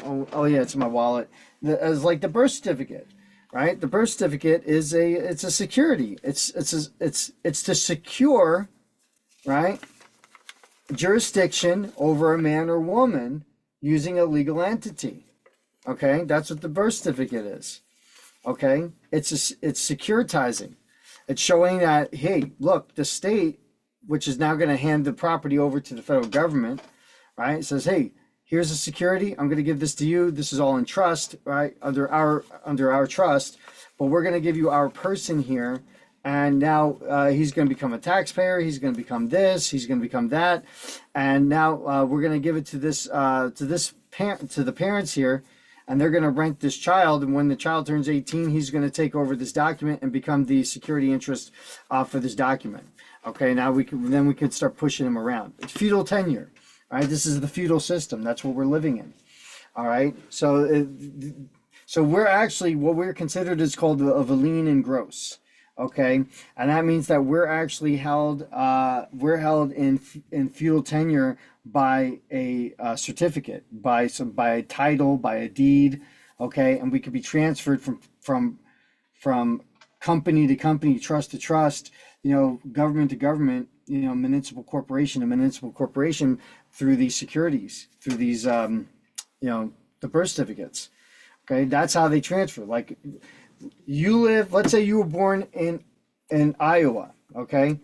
it's in my wallet, as like the birth certificate, right? The birth certificate is it's a security. It's to secure, right, jurisdiction over a man or woman using a legal entity. Okay, that's what the birth certificate is. Okay, it's securitizing. It's showing that, hey, look, the state, which is now going to hand the property over to the federal government, right? It says, hey, here's a security. I'm going to give this to you. This is all in trust, right? Under our trust, but we're going to give you our person here. And now he's going to become a taxpayer. He's going to become this. He's going to become that. And now we're going to give it to the parents here, and they're going to rent this child. And when the child turns 18, he's going to take over this document and become the security interest for this document. Okay, now we can start pushing him around. It's feudal tenure, right? This is the feudal system. That's what we're living in. All right. So we're actually what we're considered is called a lien in gross. Okay, and that means that we're actually held in feudal tenure by a certificate, by a title, by a deed. Okay, and we could be transferred from company to company, trust to trust, government to government, municipal corporation to municipal corporation through these securities, through these, the birth certificates. Okay, that's how they transfer. Like let's say you were born in Iowa, okay,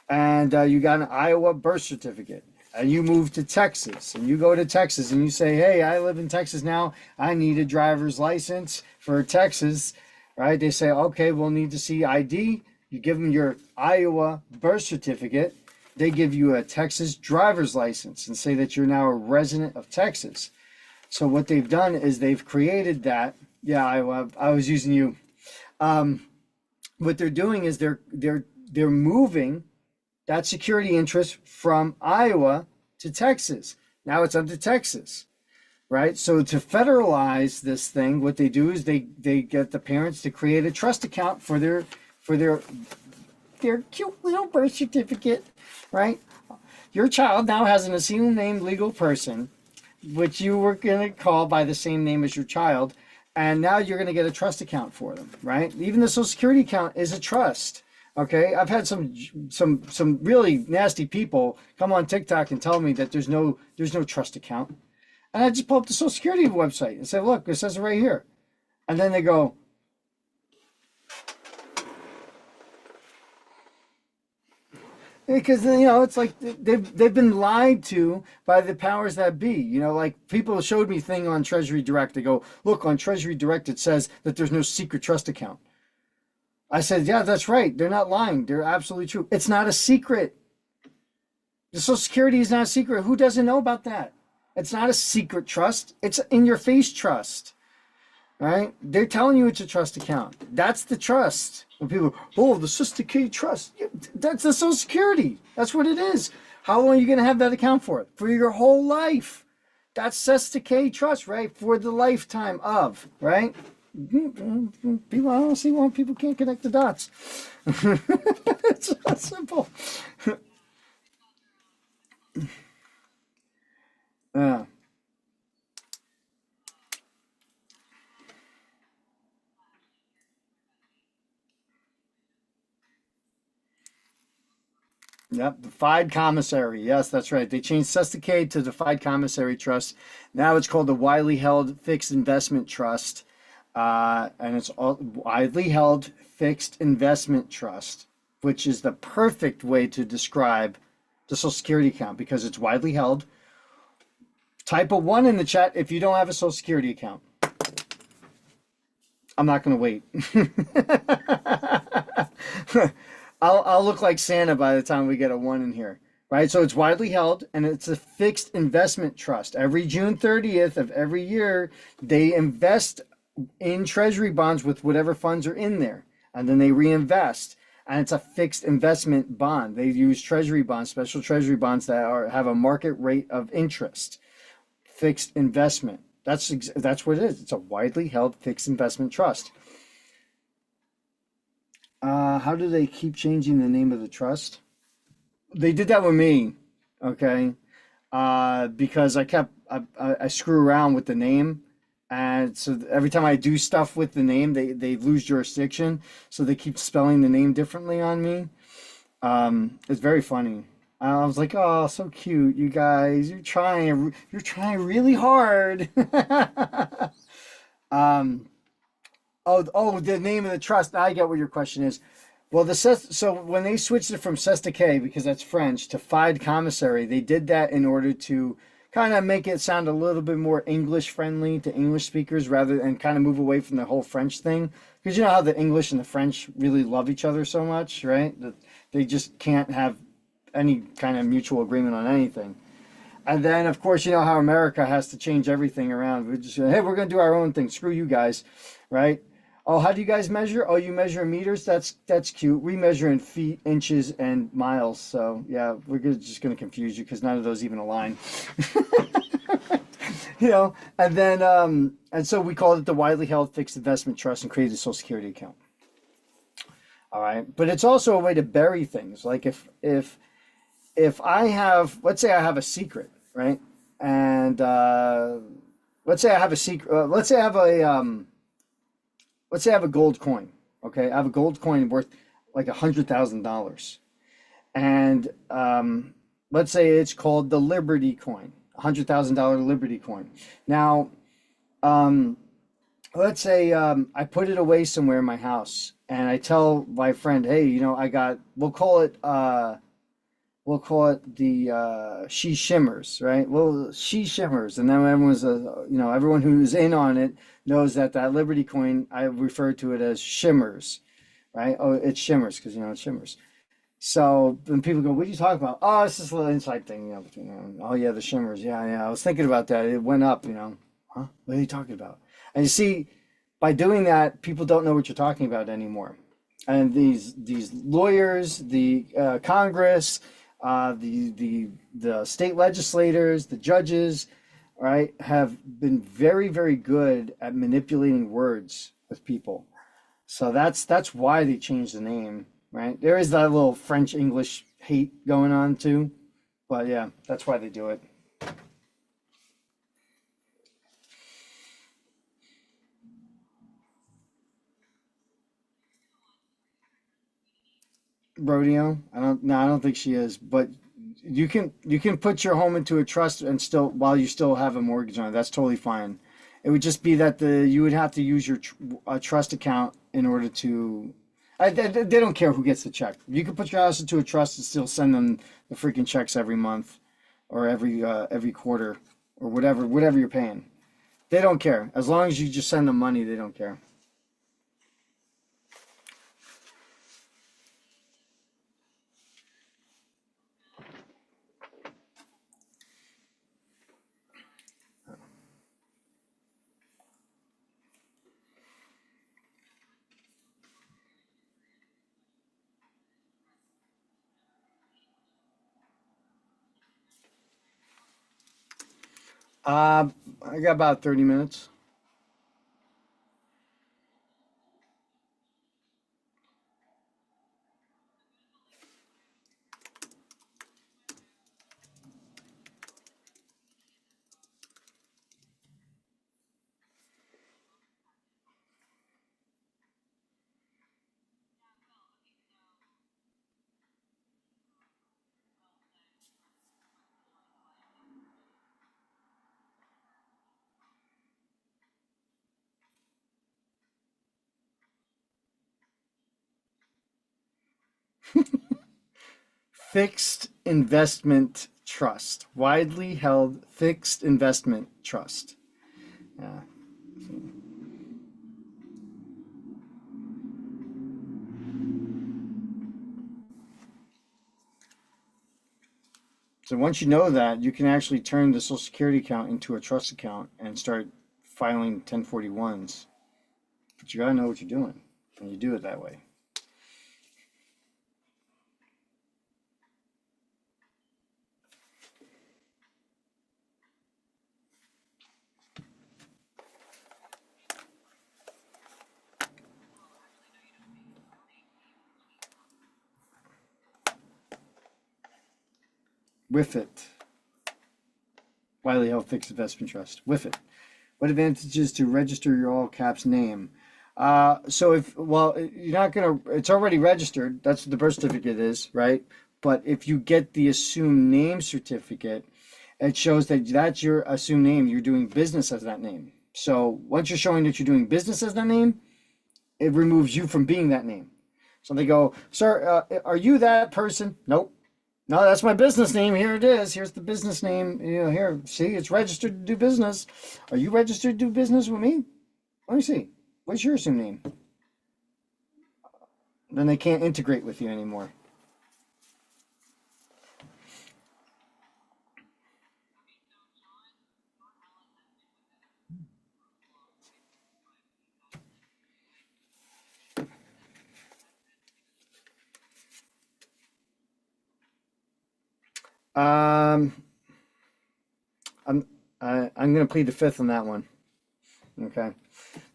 and you got an Iowa birth certificate, and you move to Texas, and you go to Texas, and you say, hey, I live in Texas now. I need a driver's license for Texas. Right? They say, okay, we'll need to see ID. You give them your Iowa birth certificate. They give you a Texas driver's license and say that you're now a resident of Texas. So what they've done is they've created that. Yeah, I was using you. What they're doing is they're moving that security interest from Iowa to Texas. Now it's under Texas. Right. So to federalize this thing, what they do is they get the parents to create a trust account for their cute little birth certificate. Right. Your child now has an assumed named legal person, which you were going to call by the same name as your child. And now you're going to get a trust account for them. Right. Even the Social Security account is a trust. Okay. I've had some really nasty people come on TikTok and tell me that there's no trust account. And I just pull up the Social Security website and say, look, it says it right here. And then they go, because, it's like they've been lied to by the powers that be. Like people showed me thing on Treasury Direct. They go, look, on Treasury Direct, it says that there's no secret trust account. I said, yeah, that's right. They're not lying. They're absolutely true. It's not a secret. The Social Security is not a secret. Who doesn't know about that? It's not a secret trust. It's in your face trust, right? They're telling you it's a trust account. That's the trust. When people, oh, the Sister K Trust, yeah, that's the Social Security. That's what it is. How long are you going to have that account for? For your whole life. That's Sister K Trust, right? For the lifetime of, right? People, I don't see why people can't connect the dots. It's not simple. Yeah. Yep, defied commissary. Yes, that's right. They changed Sesticade to defied commissary trust. Now it's called the widely held fixed investment trust, and it's all widely held fixed investment trust, which is the perfect way to describe the Social Security account because it's widely held. Type a one in the chat if you don't have a Social Security account. I'm not going to wait. I'll look like Santa by the time we get a one in here, right? So it's widely held and it's a fixed investment trust. Every June 30th of every year, they invest in treasury bonds with whatever funds are in there, and then they reinvest. And it's a fixed investment bond. They use treasury bonds, special treasury bonds that have a market rate of interest. Fixed investment. That's what it is. It's a widely held fixed investment trust. How do they keep changing the name of the trust? They did that with me, okay? Because I screw around with the name, and so every time I do stuff with the name, they lose jurisdiction, so they keep spelling the name differently on me. It's very funny. I was like, oh, so cute, you guys. You're trying really hard. um, oh, the name of the trust. Now I get what your question is. Well, so when they switched it from Sesticay, because that's French, to Fide Commissary, they did that in order to kind of make it sound a little bit more English friendly to English speakers rather and kind of move away from the whole French thing. Because you know how the English and the French really love each other so much, right? That they just can't have any kind of mutual agreement on anything. And then, of course, you know how America has to change everything around. We just, hey, we're going to do our own thing. Screw you guys, right? Oh, how do you guys measure? Oh, you measure in meters? That's cute. We measure in feet, inches, and miles. So, yeah, just going to confuse you because none of those even align. You know, and then, and so we called it the widely held fixed investment trust and created a Social Security account. All right. But it's also a way to bury things. Like if I have, let's say I have a secret, right? And let's say I have a secret. Let's say I have a gold coin. Okay, I have a gold coin worth like $100,000, and let's say it's called the Liberty coin, $100,000 Liberty coin. Now, let's say I put it away somewhere in my house, and I tell my friend, hey, you know, we'll call it the She Shimmers, right? Well, She Shimmers, and then everyone who's in on it knows that Liberty coin, I refer to it as shimmers, right? Oh, it shimmers because it shimmers. So when people go, what are you talking about? Oh, it's just a little inside thing, between them. Oh yeah, the shimmers. Yeah. I was thinking about that. It went up, Huh? What are you talking about? And you see, by doing that, people don't know what you're talking about anymore. And these lawyers, the Congress, the state legislators, the judges, right, have been very, very good at manipulating words with people. So that's why they changed the name, right? There is that little French English hate going on too, but yeah, that's why they do it. Rodeo? I don't think she is, but you can put your home into a trust and still while you still have a mortgage on it. That's totally fine. It would just be that you would have to use your trust account in order to. They don't care who gets the check. You can put your house into a trust and still send them the freaking checks every month, or every quarter, or whatever you're paying. They don't care as long as you just send them money. They don't care. I got about 30 minutes. Fixed investment trust. Widely held fixed investment trust. Yeah. So once you know that, you can actually turn the Social Security account into a trust account and start filing 1041s. But you gotta know what you're doing when you do it that way. With it. Widely held fixed investment trust. With it. What advantages to register your all caps name? So if, well, you're not gonna, it's already registered. That's what the birth certificate is, right? But if you get the assumed name certificate, it shows that that's your assumed name. You're doing business as that name. So once you're showing that you're doing business as that name, it removes you from being that name. So they go, sir, are you that person? Nope. No, that's my business name. Here it is. Here's the business name. You know, here, see, it's registered to do business. Are you registered to do business with me? Let me see. What's your assumed name? Then they can't integrate with you anymore. Um, I'm I'm gonna plead the fifth on that one. Okay.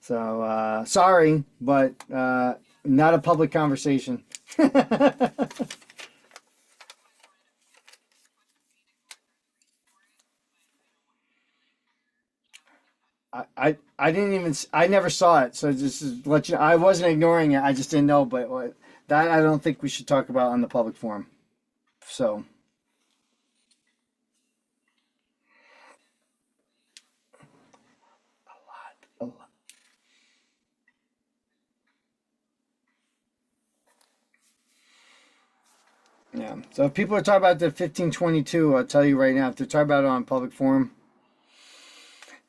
So sorry, but not a public conversation. I didn't even I never saw it, so just to let you know, I wasn't ignoring it. I just didn't know, but that I don't think we should talk about on the public forum. So a lot. Yeah. So if people are talking about the 1522, I'll tell you right now, if they're talking about it on public forum,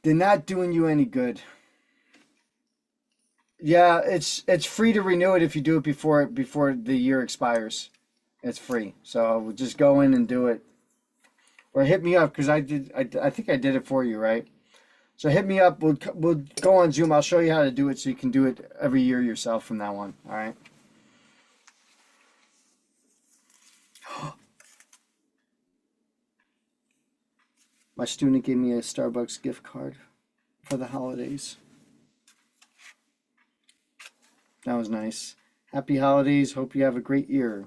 they're not doing you any good. Yeah, it's free to renew it if you do it before the year expires. It's free. So just go in and do it, or hit me up because I think I did it for you, right? So hit me up. We'll go on Zoom. I'll show you how to do it so you can do it every year yourself from now on. All right. My student gave me a Starbucks gift card for the holidays. That was nice. Happy holidays. Hope you have a great year.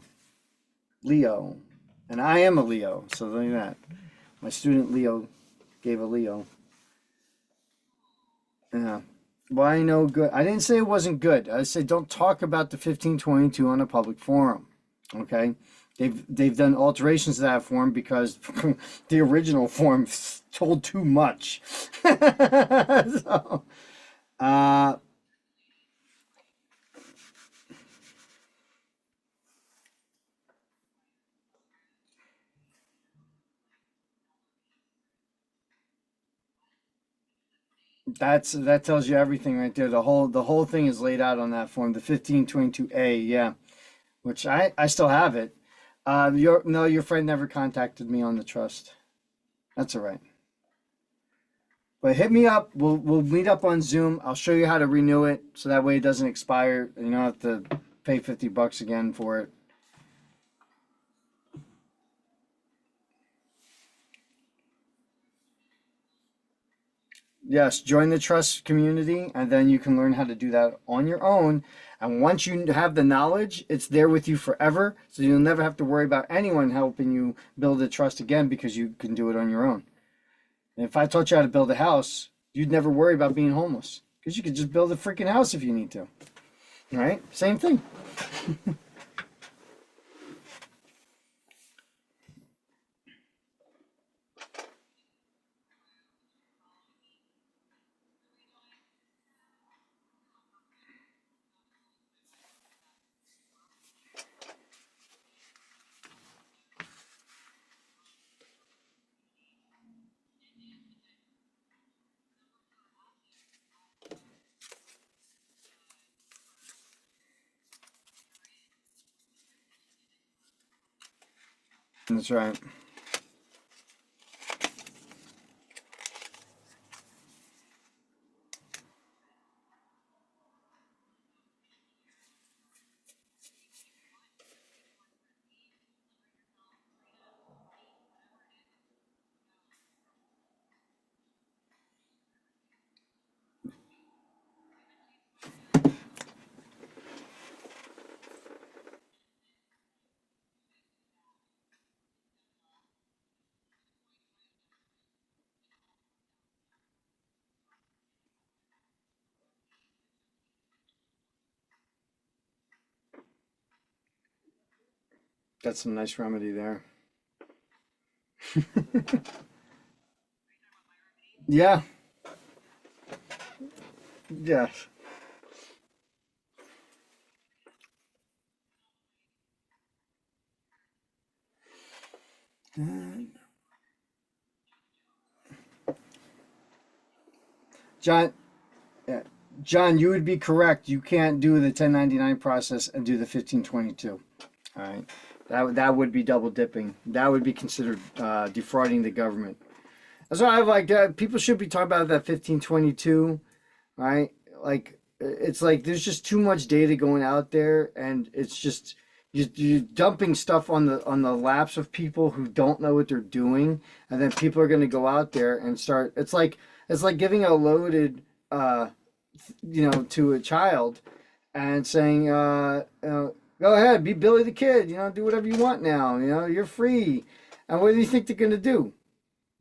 Leo. And I am a Leo, so look at that. My student Leo gave a Leo. Yeah. Well, I know good. I didn't say it wasn't good. I said don't talk about the 1522 on a public forum. Okay? They've done alterations to that form because the original form told too much. So, uh, that tells you everything right there. The whole thing is laid out on that form. The 1522A, yeah, which I still have it. Your friend never contacted me on the trust. That's all right. But hit me up. We'll meet up on Zoom. I'll show you how to renew it so that way it doesn't expire. You don't have to pay $50 again for it. Yes, join the trust community, and then you can learn how to do that on your own. And once you have the knowledge, it's there with you forever. So you'll never have to worry about anyone helping you build a trust again because you can do it on your own. And if I taught you how to build a house, you'd never worry about being homeless because you could just build a freaking house if you need to. Right? Same thing. That's right. That's some nice remedy there. Yeah. Yes. John, yeah. John, you would be correct. You can't do the 1099 process and do the 1522. All right. That would be double dipping. That would be considered defrauding the government. That's why I like that. People should be talking about that 1522, right? Like it's like there's just too much data going out there, and it's just you're dumping stuff on the laps of people who don't know what they're doing, and then people are going to go out there and start. It's like giving a loaded, to a child, and saying, go ahead, be Billy the Kid, do whatever you want now, you're free. And what do you think they're going to do?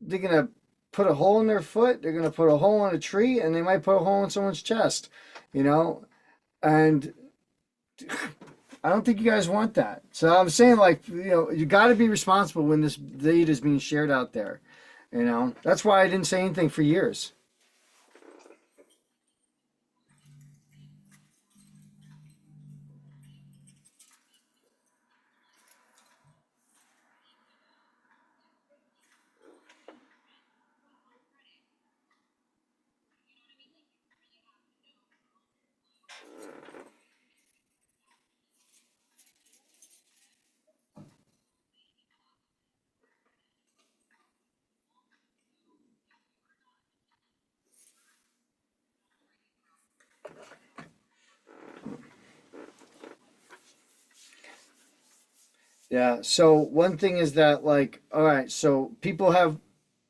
They're going to put a hole in their foot, they're going to put a hole in a tree, and they might put a hole in someone's chest, and I don't think you guys want that. So I'm saying, like, you got to be responsible when this data is being shared out there. That's why I didn't say anything for years. Yeah. So one thing is that, like, all right, so people have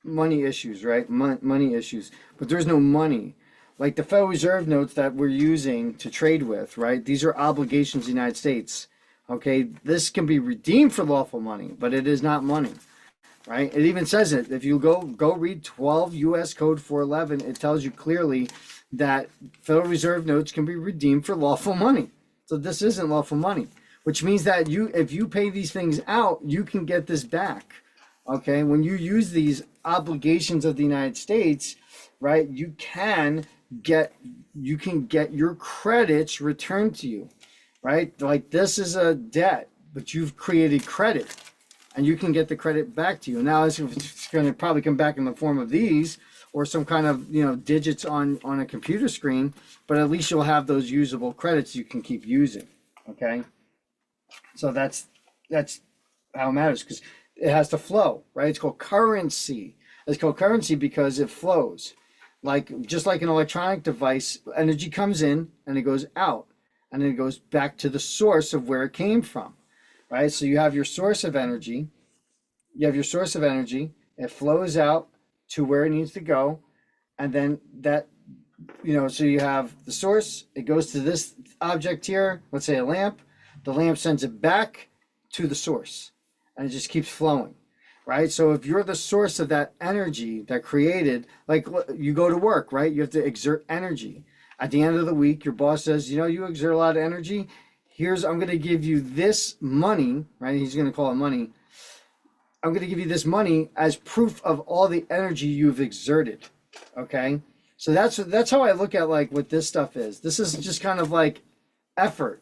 money issues, right? Money issues, but there's no money. Like the Federal Reserve notes that we're using to trade with, right? These are obligations of the United States. Okay, this can be redeemed for lawful money, but it is not money, right? It even says it. If you go read 12 U.S. Code 411, it tells you clearly that Federal Reserve notes can be redeemed for lawful money. So this isn't lawful money, which means that if you pay these things out, you can get this back. Okay, when you use these obligations of the United States, right, you can get your credits returned to you, right? Like this is a debt, but you've created credit, and you can get the credit back to you. Now it's going to probably come back in the form of these or some kind of digits on a computer screen, but at least you'll have those usable credits you can keep using. Okay, so that's how it matters because it has to flow, right? It's called currency. It's called currency because it flows. Just like an electronic device, energy comes in and it goes out, and then it goes back to the source of where it came from, right? So you have your source of energy. It flows out to where it needs to go, and then that, so you have the source, it goes to this object here, let's say a lamp, the lamp sends it back to the source, and it just keeps flowing, right? So if you're the source of that energy that created, like you go to work, right? You have to exert energy. At the end of the week, your boss says, you exert a lot of energy. I'm going to give you this money, right? He's going to call it money. I'm going to give you this money as proof of all the energy you've exerted. Okay. So that's how I look at like what this stuff is. This is just kind of like effort,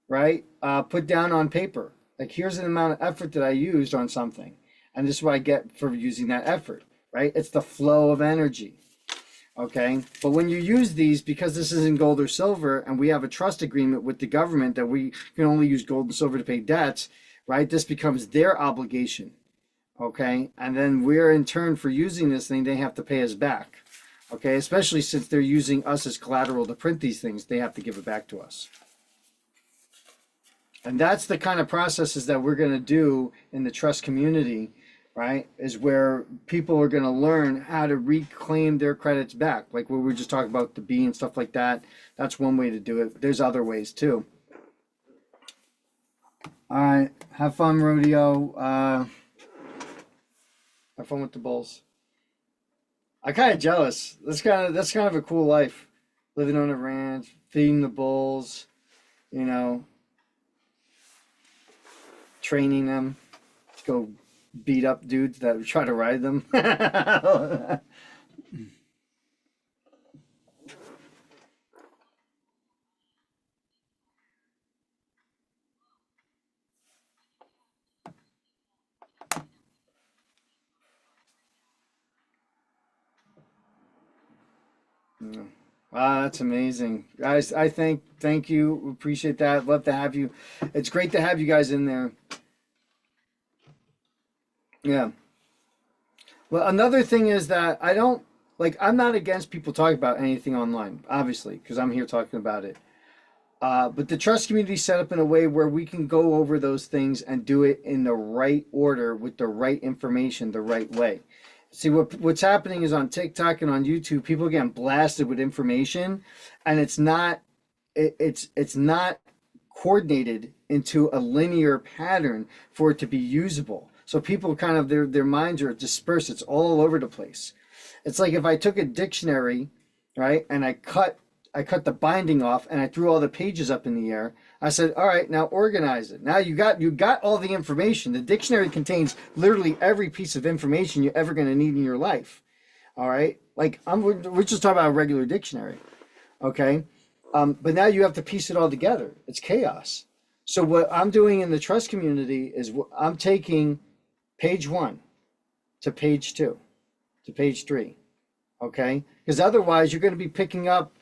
right? Put down on paper. Like here's an amount of effort that I used on something. And this is what I get for using that effort, right? It's the flow of energy. Okay. But when you use these, because this isn't gold or silver, and we have a trust agreement with the government that we can only use gold and silver to pay debts, right? This becomes their obligation. Okay. And then we're in turn for using this thing, they have to pay us back. Okay. Especially since they're using us as collateral to print these things, they have to give it back to us. And that's the kind of processes that we're going to do in the trust community, right? Is where people are going to learn how to reclaim their credits back. Like what we were just talking about, the B and stuff like that. That's one way to do it. There's other ways too. All right. Have fun, rodeo. Have fun with the bulls. I'm kind of jealous. That's kind of a cool life. Living on a ranch, feeding the bulls, training them to go beat up dudes that try to ride them. Yeah. Wow, that's amazing, guys. I thank you, appreciate that. Love to have you. It's great to have you guys in there. Yeah. Well, another thing is that I'm not against people talking about anything online, obviously, because I'm here talking about it. But the trust community is set up in a way where we can go over those things and do it in the right order with the right information, the right way. See, what's happening is on TikTok and on YouTube, people are getting blasted with information, and it's not coordinated into a linear pattern for it to be usable. So people kind of their minds are dispersed. It's all over the place. It's like if I took a dictionary, right, and I cut the binding off and I threw all the pages up in the air. I said, all right, now organize it. Now you got all the information. The dictionary contains literally every piece of information you're ever going to need in your life. All right. Like we're just talking about a regular dictionary. Okay. But now you have to piece it all together. It's chaos. So what I'm doing in the trust community is I'm taking page 1 to page 2 to page 3. Okay. Because otherwise you're going to be picking up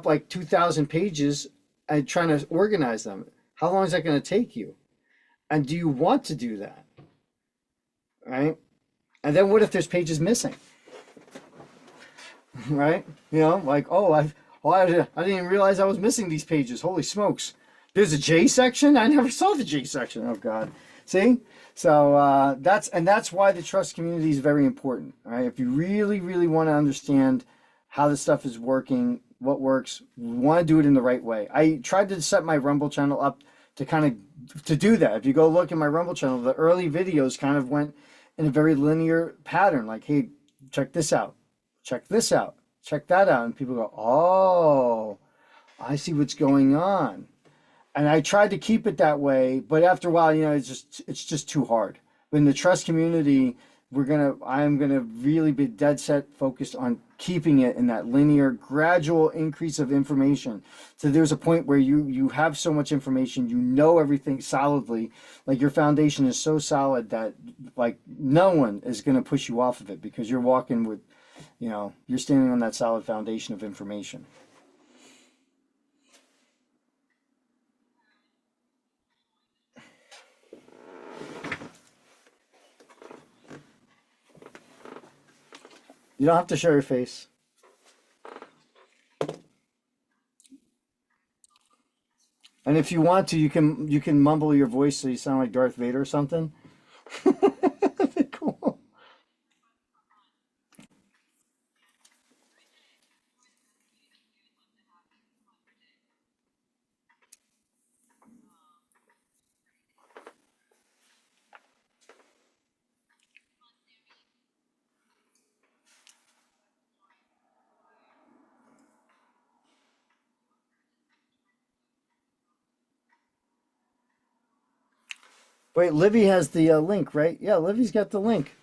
like 2,000 pages and trying to organize them. How long is that going to take you? And do you want to do that? Right? And then what if there's pages missing? Right? Like, I didn't even realize I was missing these pages. Holy smokes. There's a J section? I never saw the J section. Oh God. See? So that's why the trust community is very important. Right? If you really, really want to understand how this stuff is working, what works, we want to do it in the right way. I tried to set my Rumble channel up to do that. If you go look at my Rumble channel, the early videos kind of went in a very linear pattern. Like, hey, check this out, check this out, check that out. And people go, oh, I see what's going on. And I tried to keep it that way, but after a while, it's just too hard. But in the trust community, I'm gonna really be dead set focused on keeping it in that linear, gradual increase of information. So there's a point where you have so much information, everything solidly, like your foundation is so solid that like no one is gonna push you off of it because you're walking with, you're standing on that solid foundation of information. You don't have to show your face. And if you want to, you can mumble your voice so you sound like Darth Vader or something. Cool. Wait, Livy has the link, right? Yeah, Livy's got the link.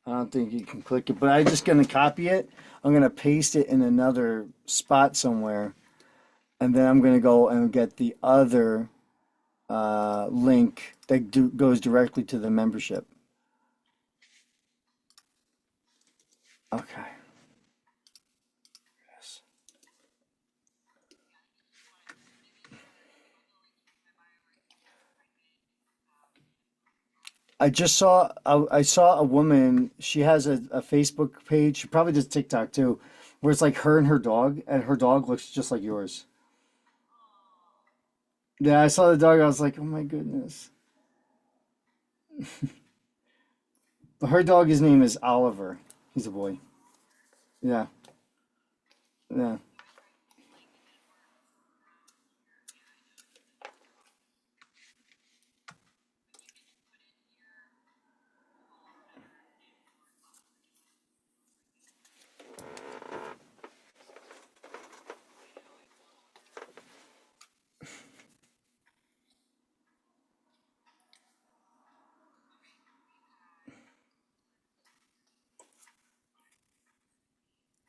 I don't think you can click it, but I'm just gonna copy it. I'm gonna paste it in another spot somewhere, and then I'm gonna go and get the other link that goes directly to the membership. Okay. Yes. I saw a woman. She has a Facebook page. She probably does TikTok too, where it's like her and her dog looks just like yours. Yeah, I saw the dog. I was like, oh my goodness. But her dog, his name is Oliver. He's a boy. Yeah, yeah.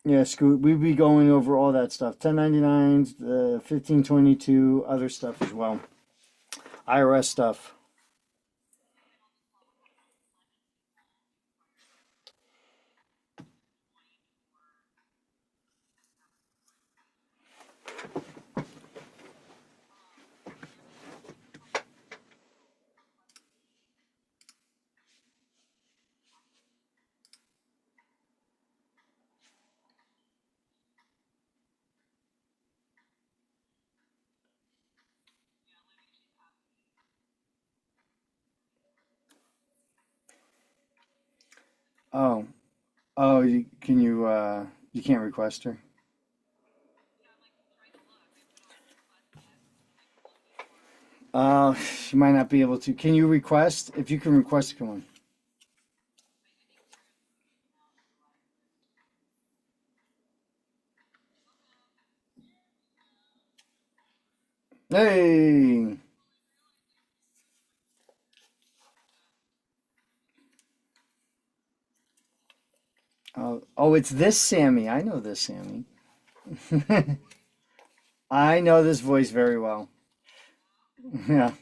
Yeah, Scoot, we'd be going over all that stuff. 1099s, the 1522, other stuff as well. IRS stuff. Oh, oh, can you can't request her? She might not be able to. Can you request? If you can request, come on. Hey! Oh, it's this Sammy. I know this Sammy. I know this voice very well. Yeah.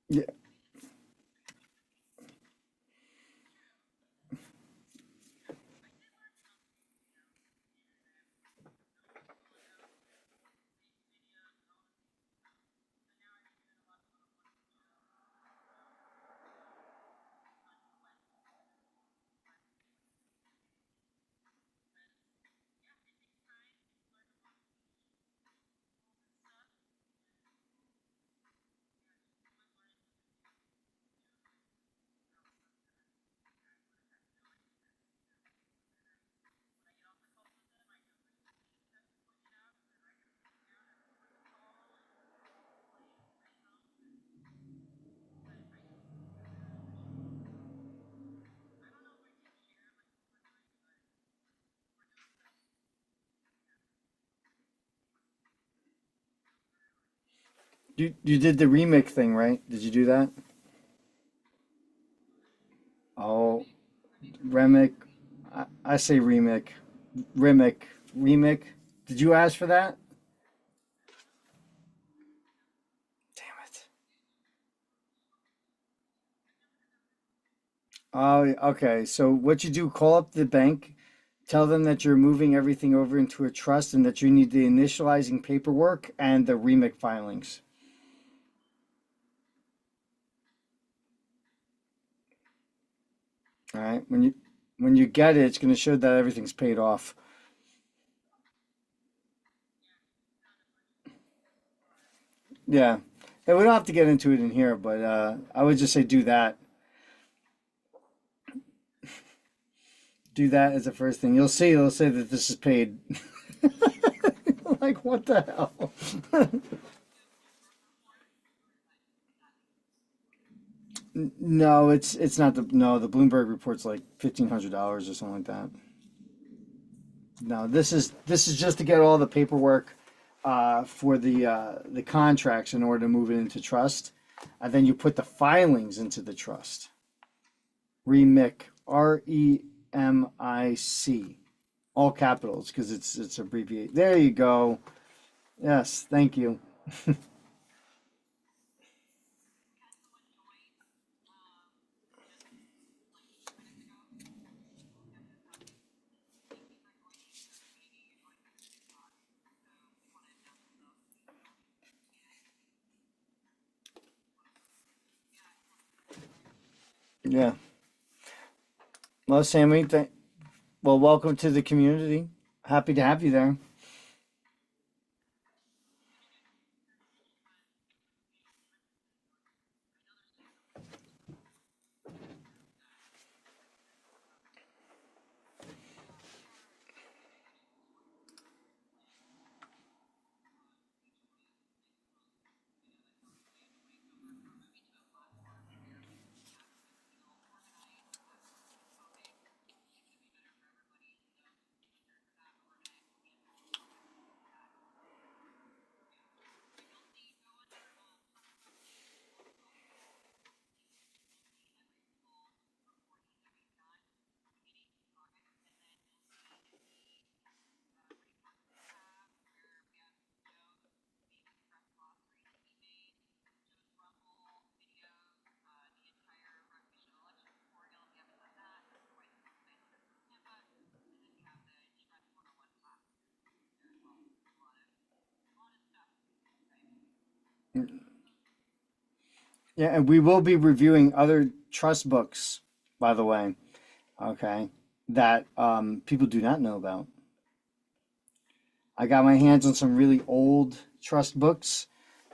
Yeah. You did the remake thing, right? Did you do that? Oh, Remick. I say remake. Remake. Remake. Did you ask for that? Damn it. Oh, okay. So what you do, call up the bank, tell them that you're moving everything over into a trust and that you need the initializing paperwork and the REMIC filings. All right. When you get it, it's going to show that everything's paid off. Yeah. Yeah, we don't have to get into it in here, but I would just say do that. Do that as the first thing. You'll see. It'll say that this is paid. Like what the hell? No, it's not the no. The Bloomberg report's like $1,500 or something like that. No, this is just to get all the paperwork for the contracts in order to move it into trust, and then you put the filings into the trust. REMIC, REMIC, all capitals because it's abbreviated. There you go. Yes, thank you. Yeah. Well, Sammy, well, welcome to the community. Happy to have you there. Yeah, and we will be reviewing other trust books, by the way, okay, that people do not know about. I got my hands on some really old trust books,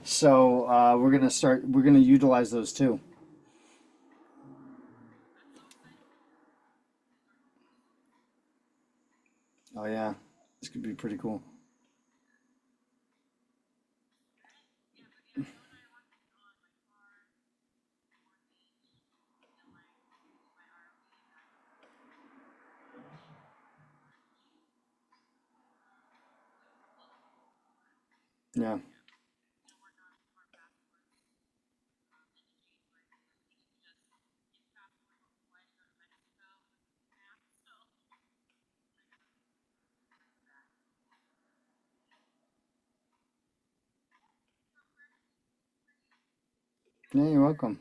so we're gonna utilize those too. Oh yeah, this could be pretty cool. Yeah, yeah, you're welcome.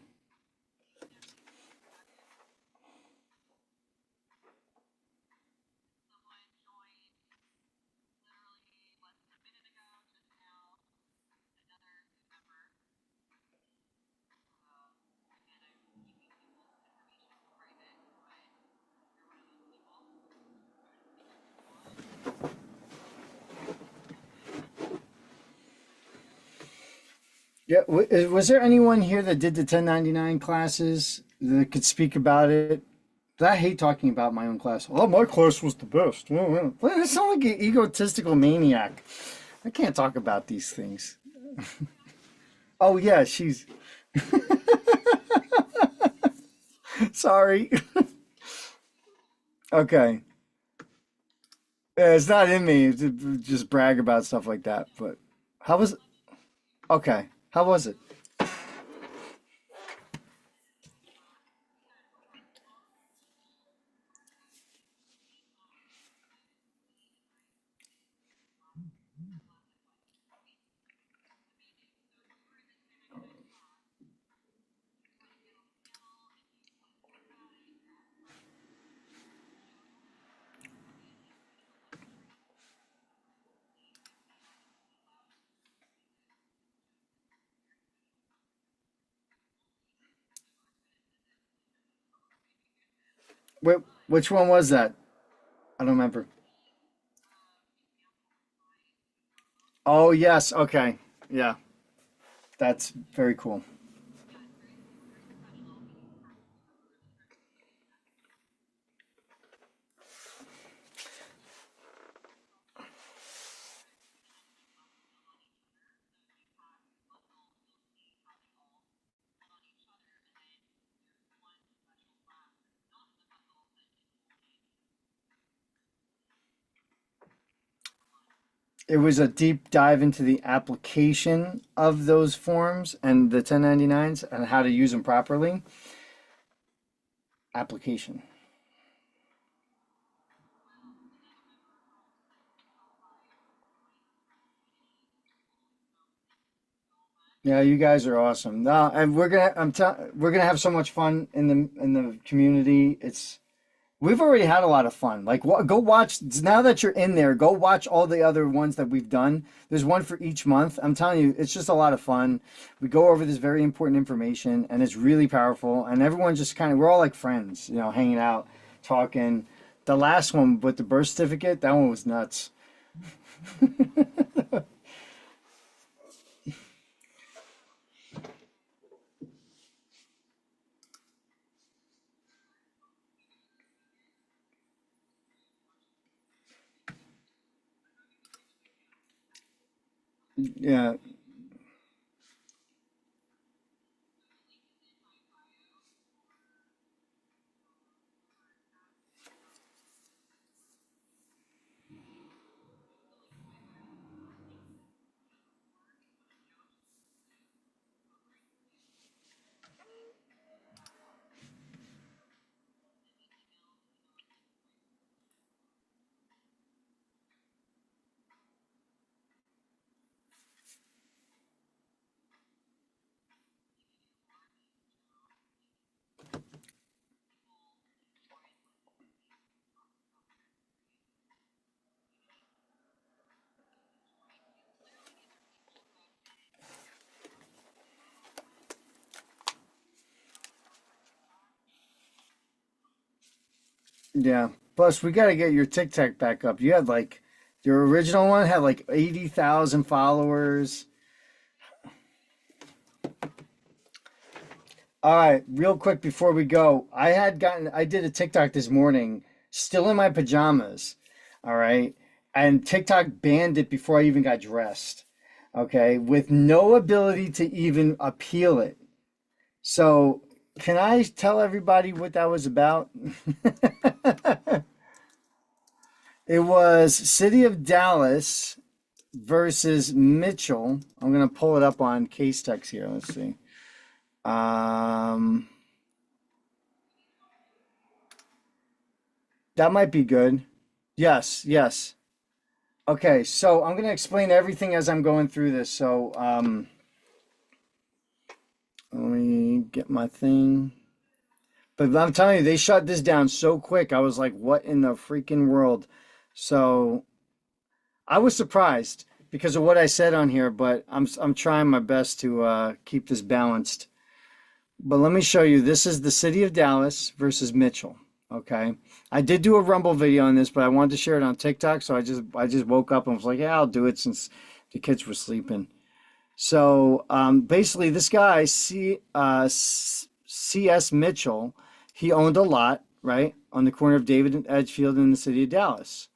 Yeah, was there anyone here that did the 1099 classes that could speak about it? I hate talking about my own class. Oh, my class was the best. Well, I sound like an egotistical maniac. I can't talk about these things. Oh yeah, she's sorry. Okay. Yeah, it's not in me to just brag about stuff like that. But how was it? Okay. How was it? Which one was that? I don't remember. Oh, yes. Okay. Yeah. That's very cool. It was a deep dive into the application of those forms and the 1099s and how to use them properly. Application. Yeah, you guys are awesome. No, and we're gonna have so much fun in the community. We've already had a lot of fun. Like, go watch now that you're in there. Go watch all the other ones that we've done. There's one for each month. I'm telling you, it's just a lot of fun. We go over this very important information, and it's really powerful. And everyone just we're all like friends, hanging out, talking. The last one with the birth certificate, that one was nuts. Yeah, yeah. Plus, we got to get your TikTok back up. You had your original one had like 80,000 followers. All right, real quick before we go, I did a TikTok this morning, still in my pajamas. All right, and TikTok banned it before I even got dressed. Okay, with no ability to even appeal it. So, can I tell everybody what that was about? It was City of Dallas versus Mitchell. I'm gonna pull it up on Case Text here. Let's see. Um, that might be good. Yes, yes. Okay, so I'm gonna explain everything as I'm going through this. So, let me get my thing. But I'm telling you, they shut this down so quick. I was like, what in the freaking world? So I was surprised because of what I said on here, but I'm trying my best to keep this balanced. But let me show you. This is the City of Dallas versus Mitchell. Okay. I did do a Rumble video on this, but I wanted to share it on TikTok, so I just woke up and was like, yeah, I'll do it since the kids were sleeping. So basically, this guy, C.S. Mitchell, he owned a lot, right, on the corner of David and Edgefield in the City of Dallas.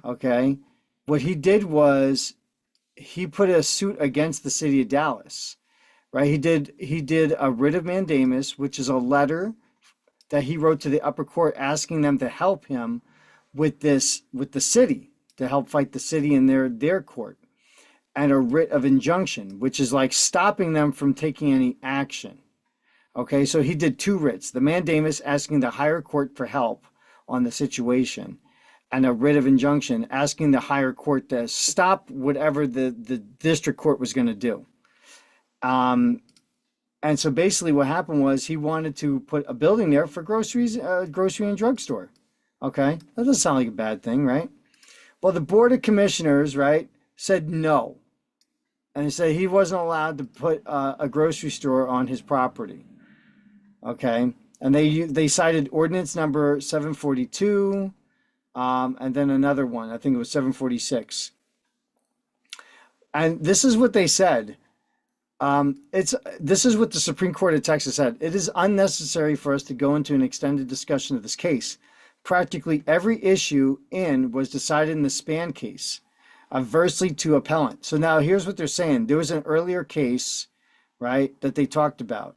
Okay. What he did was he put a suit against the City of Dallas, right? He did a writ of mandamus, which is a letter that he wrote to the upper court asking them to help him with the city, to help fight the city in their court, and a writ of injunction, which is like stopping them from taking any action. Okay, so he did two writs: the mandamus asking the higher court for help on the situation, and a writ of injunction asking the higher court to stop whatever the district court was going to do. Um, and so basically, what happened was he wanted to put a building there for groceries, grocery and drugstore. Okay, that doesn't sound like a bad thing, right? Well, the board of commissioners, right, said no, and said he wasn't allowed to put a grocery store on his property. Okay, And they cited ordinance number 742, and then another one. I think it was 746. And this is what they said. This is what the Supreme Court of Texas said. It is unnecessary for us to go into an extended discussion of this case. Practically every issue was decided in the Span case, adversely to appellant. So now here's what they're saying. There was an earlier case, right, that they talked about.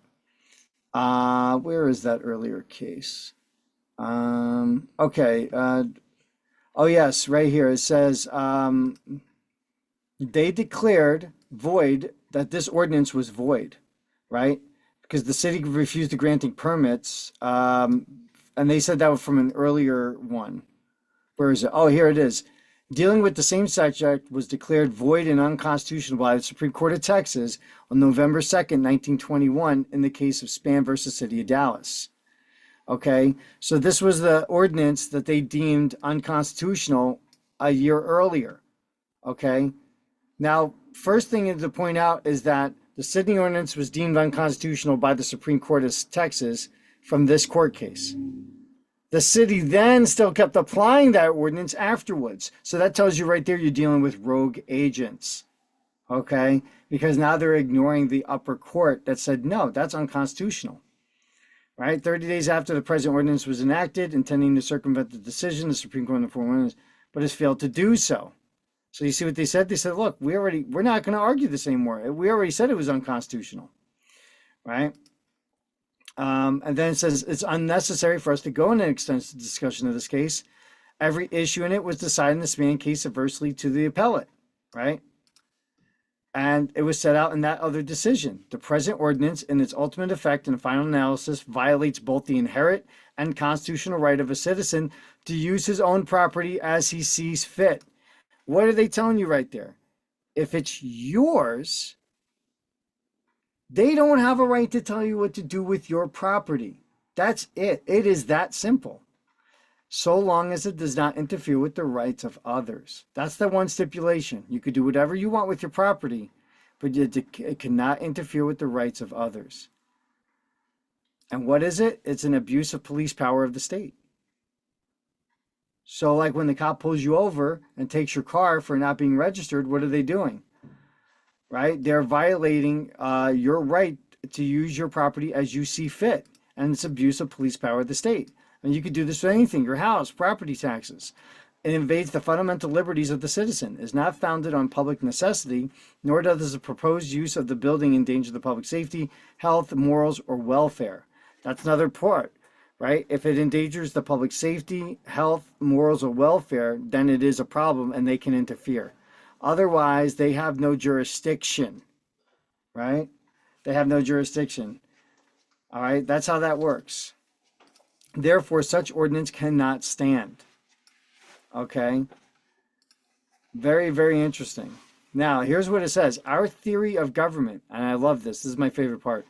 Where is that earlier case? Okay. Oh yes, right here. It says they declared void that this ordinance was void, right? Because the city refused to granting permits, and they said that was from an earlier one. Where is it? Oh, here it is. Dealing with the same subject was declared void and unconstitutional by the Supreme Court of Texas on November 2nd, 1921, in the case of Span versus City of Dallas. Okay, so this was the ordinance that they deemed unconstitutional a year earlier. Okay, now, first thing to point out is that the Sydney ordinance was deemed unconstitutional by the Supreme Court of Texas from this court case. The city then still kept applying that ordinance afterwards. So that tells you right there you're dealing with rogue agents. Okay? Because now they're ignoring the upper court that said, no, that's unconstitutional. Right? 30 days after the present ordinance was enacted, intending to circumvent the decision, the Supreme Court informed ordinance, but has failed to do so. So you see what they said? They said, look, we're not going to argue this anymore. We already said it was unconstitutional. Right? And then it says it's unnecessary for us to go into an extensive discussion of this case. Every issue in it was decided in the Span case adversely to the appellate, right? And it was set out in that other decision. The present ordinance, in its ultimate effect and final analysis, violates both the inherent and constitutional right of a citizen to use his own property as he sees fit. What are they telling you right there? If it's yours, they don't have a right to tell you what to do with your property. That's it. It is that simple. So long as it does not interfere with the rights of others. That's the one stipulation. You could do whatever you want with your property, but it cannot interfere with the rights of others. And what is it? It's an abuse of police power of the state. So like when the cop pulls you over and takes your car for not being registered, what are they doing? Right? They're violating your right to use your property as you see fit. And it's abuse of police power of the state. And you could do this with anything, your house, property taxes. It invades the fundamental liberties of the citizen, is not founded on public necessity, nor does the proposed use of the building endanger the public safety, health, morals, or welfare. That's another part, right? If it endangers the public safety, health, morals, or welfare, then it is a problem and they can interfere. Otherwise, they have no jurisdiction, right? They have no jurisdiction. All right, that's how that works. Therefore, such ordinance cannot stand. Okay? Very, very interesting. Now, here's what it says. Our theory of government, and I love this, this is my favorite part,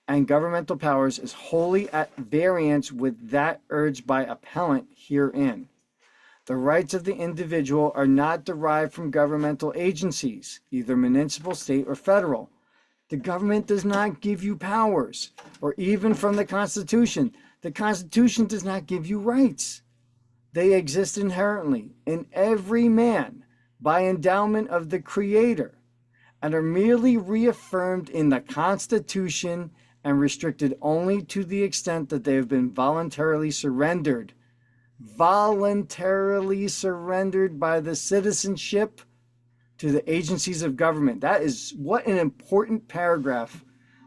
and governmental powers is wholly at variance with that urged by appellant herein. The rights of the individual are not derived from governmental agencies, either municipal, state, or federal. The government does not give you powers, or even from the Constitution. The Constitution does not give you rights. They exist inherently in every man by endowment of the Creator, and are merely reaffirmed in the Constitution and restricted only to the extent that they have been voluntarily surrendered by the citizenship to the agencies of government. That is what an important paragraph,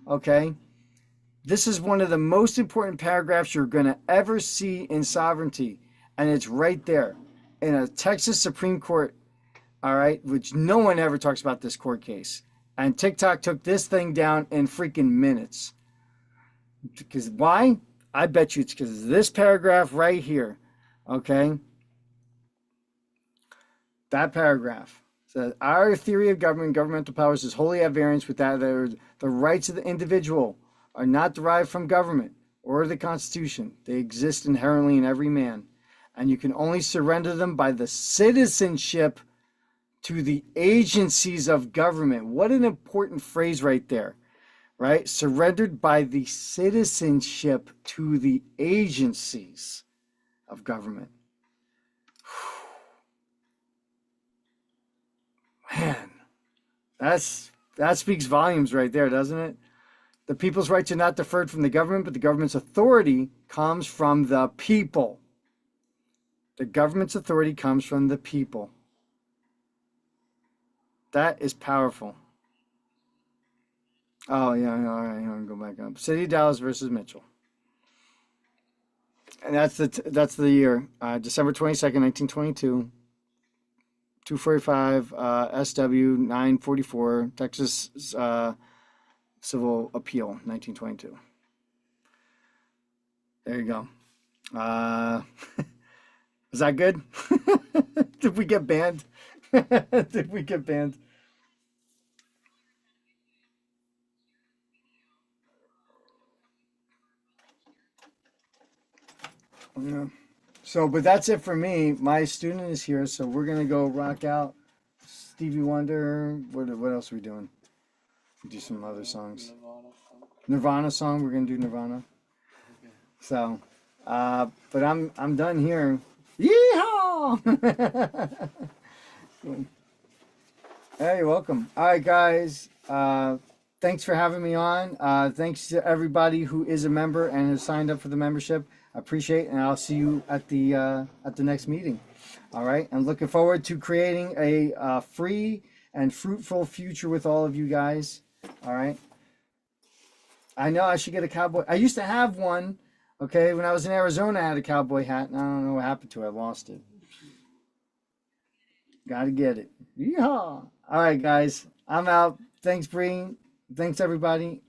okay? This is one of the most important paragraphs you're going to ever see in sovereignty, and it's right there in a Texas Supreme Court, all right, which no one ever talks about this court case. And TikTok took this thing down in freaking minutes. Because why? I bet you it's because of this paragraph right here. Okay? That paragraph says, our theory of government, governmental powers is wholly at variance with that. The rights of the individual are not derived from government or the Constitution. They exist inherently in every man. And you can only surrender them by the citizenship to the agencies of government. What an important phrase right there. right? Surrendered by the citizenship to the agencies of government. Man, that speaks volumes right there, doesn't it? The people's rights are not deferred from the government, but the government's authority comes from the people. The government's authority comes from the people. That is powerful. Oh, yeah, all right, I'm going to go back up. City of Dallas versus Mitchell. And that's the year, December 22nd, 1922. 245 SW 944, Texas Civil Appeal, 1922. There you go. Is that good? Did we get banned? Did we get banned? Yeah. So, but that's it for me. My student is here, so we're gonna go rock out Stevie Wonder. What else are we doing? Do some other songs. Nirvana song. We're gonna do Nirvana. So, but I'm done here. Yeehaw! Hey, you're welcome. All right, guys. Thanks for having me on. Thanks to everybody who is a member and has signed up for the membership. I appreciate it, and I'll see you at the next meeting. All right, and looking forward to creating a free and fruitful future with all of you guys. All right. I know I should get a cowboy. I used to have one. Okay, when I was in Arizona, I had a cowboy hat, and I don't know what happened to it. I lost it. Gotta get it. Yeehaw! All right, guys. I'm out. Thanks, Bree. Thanks, everybody.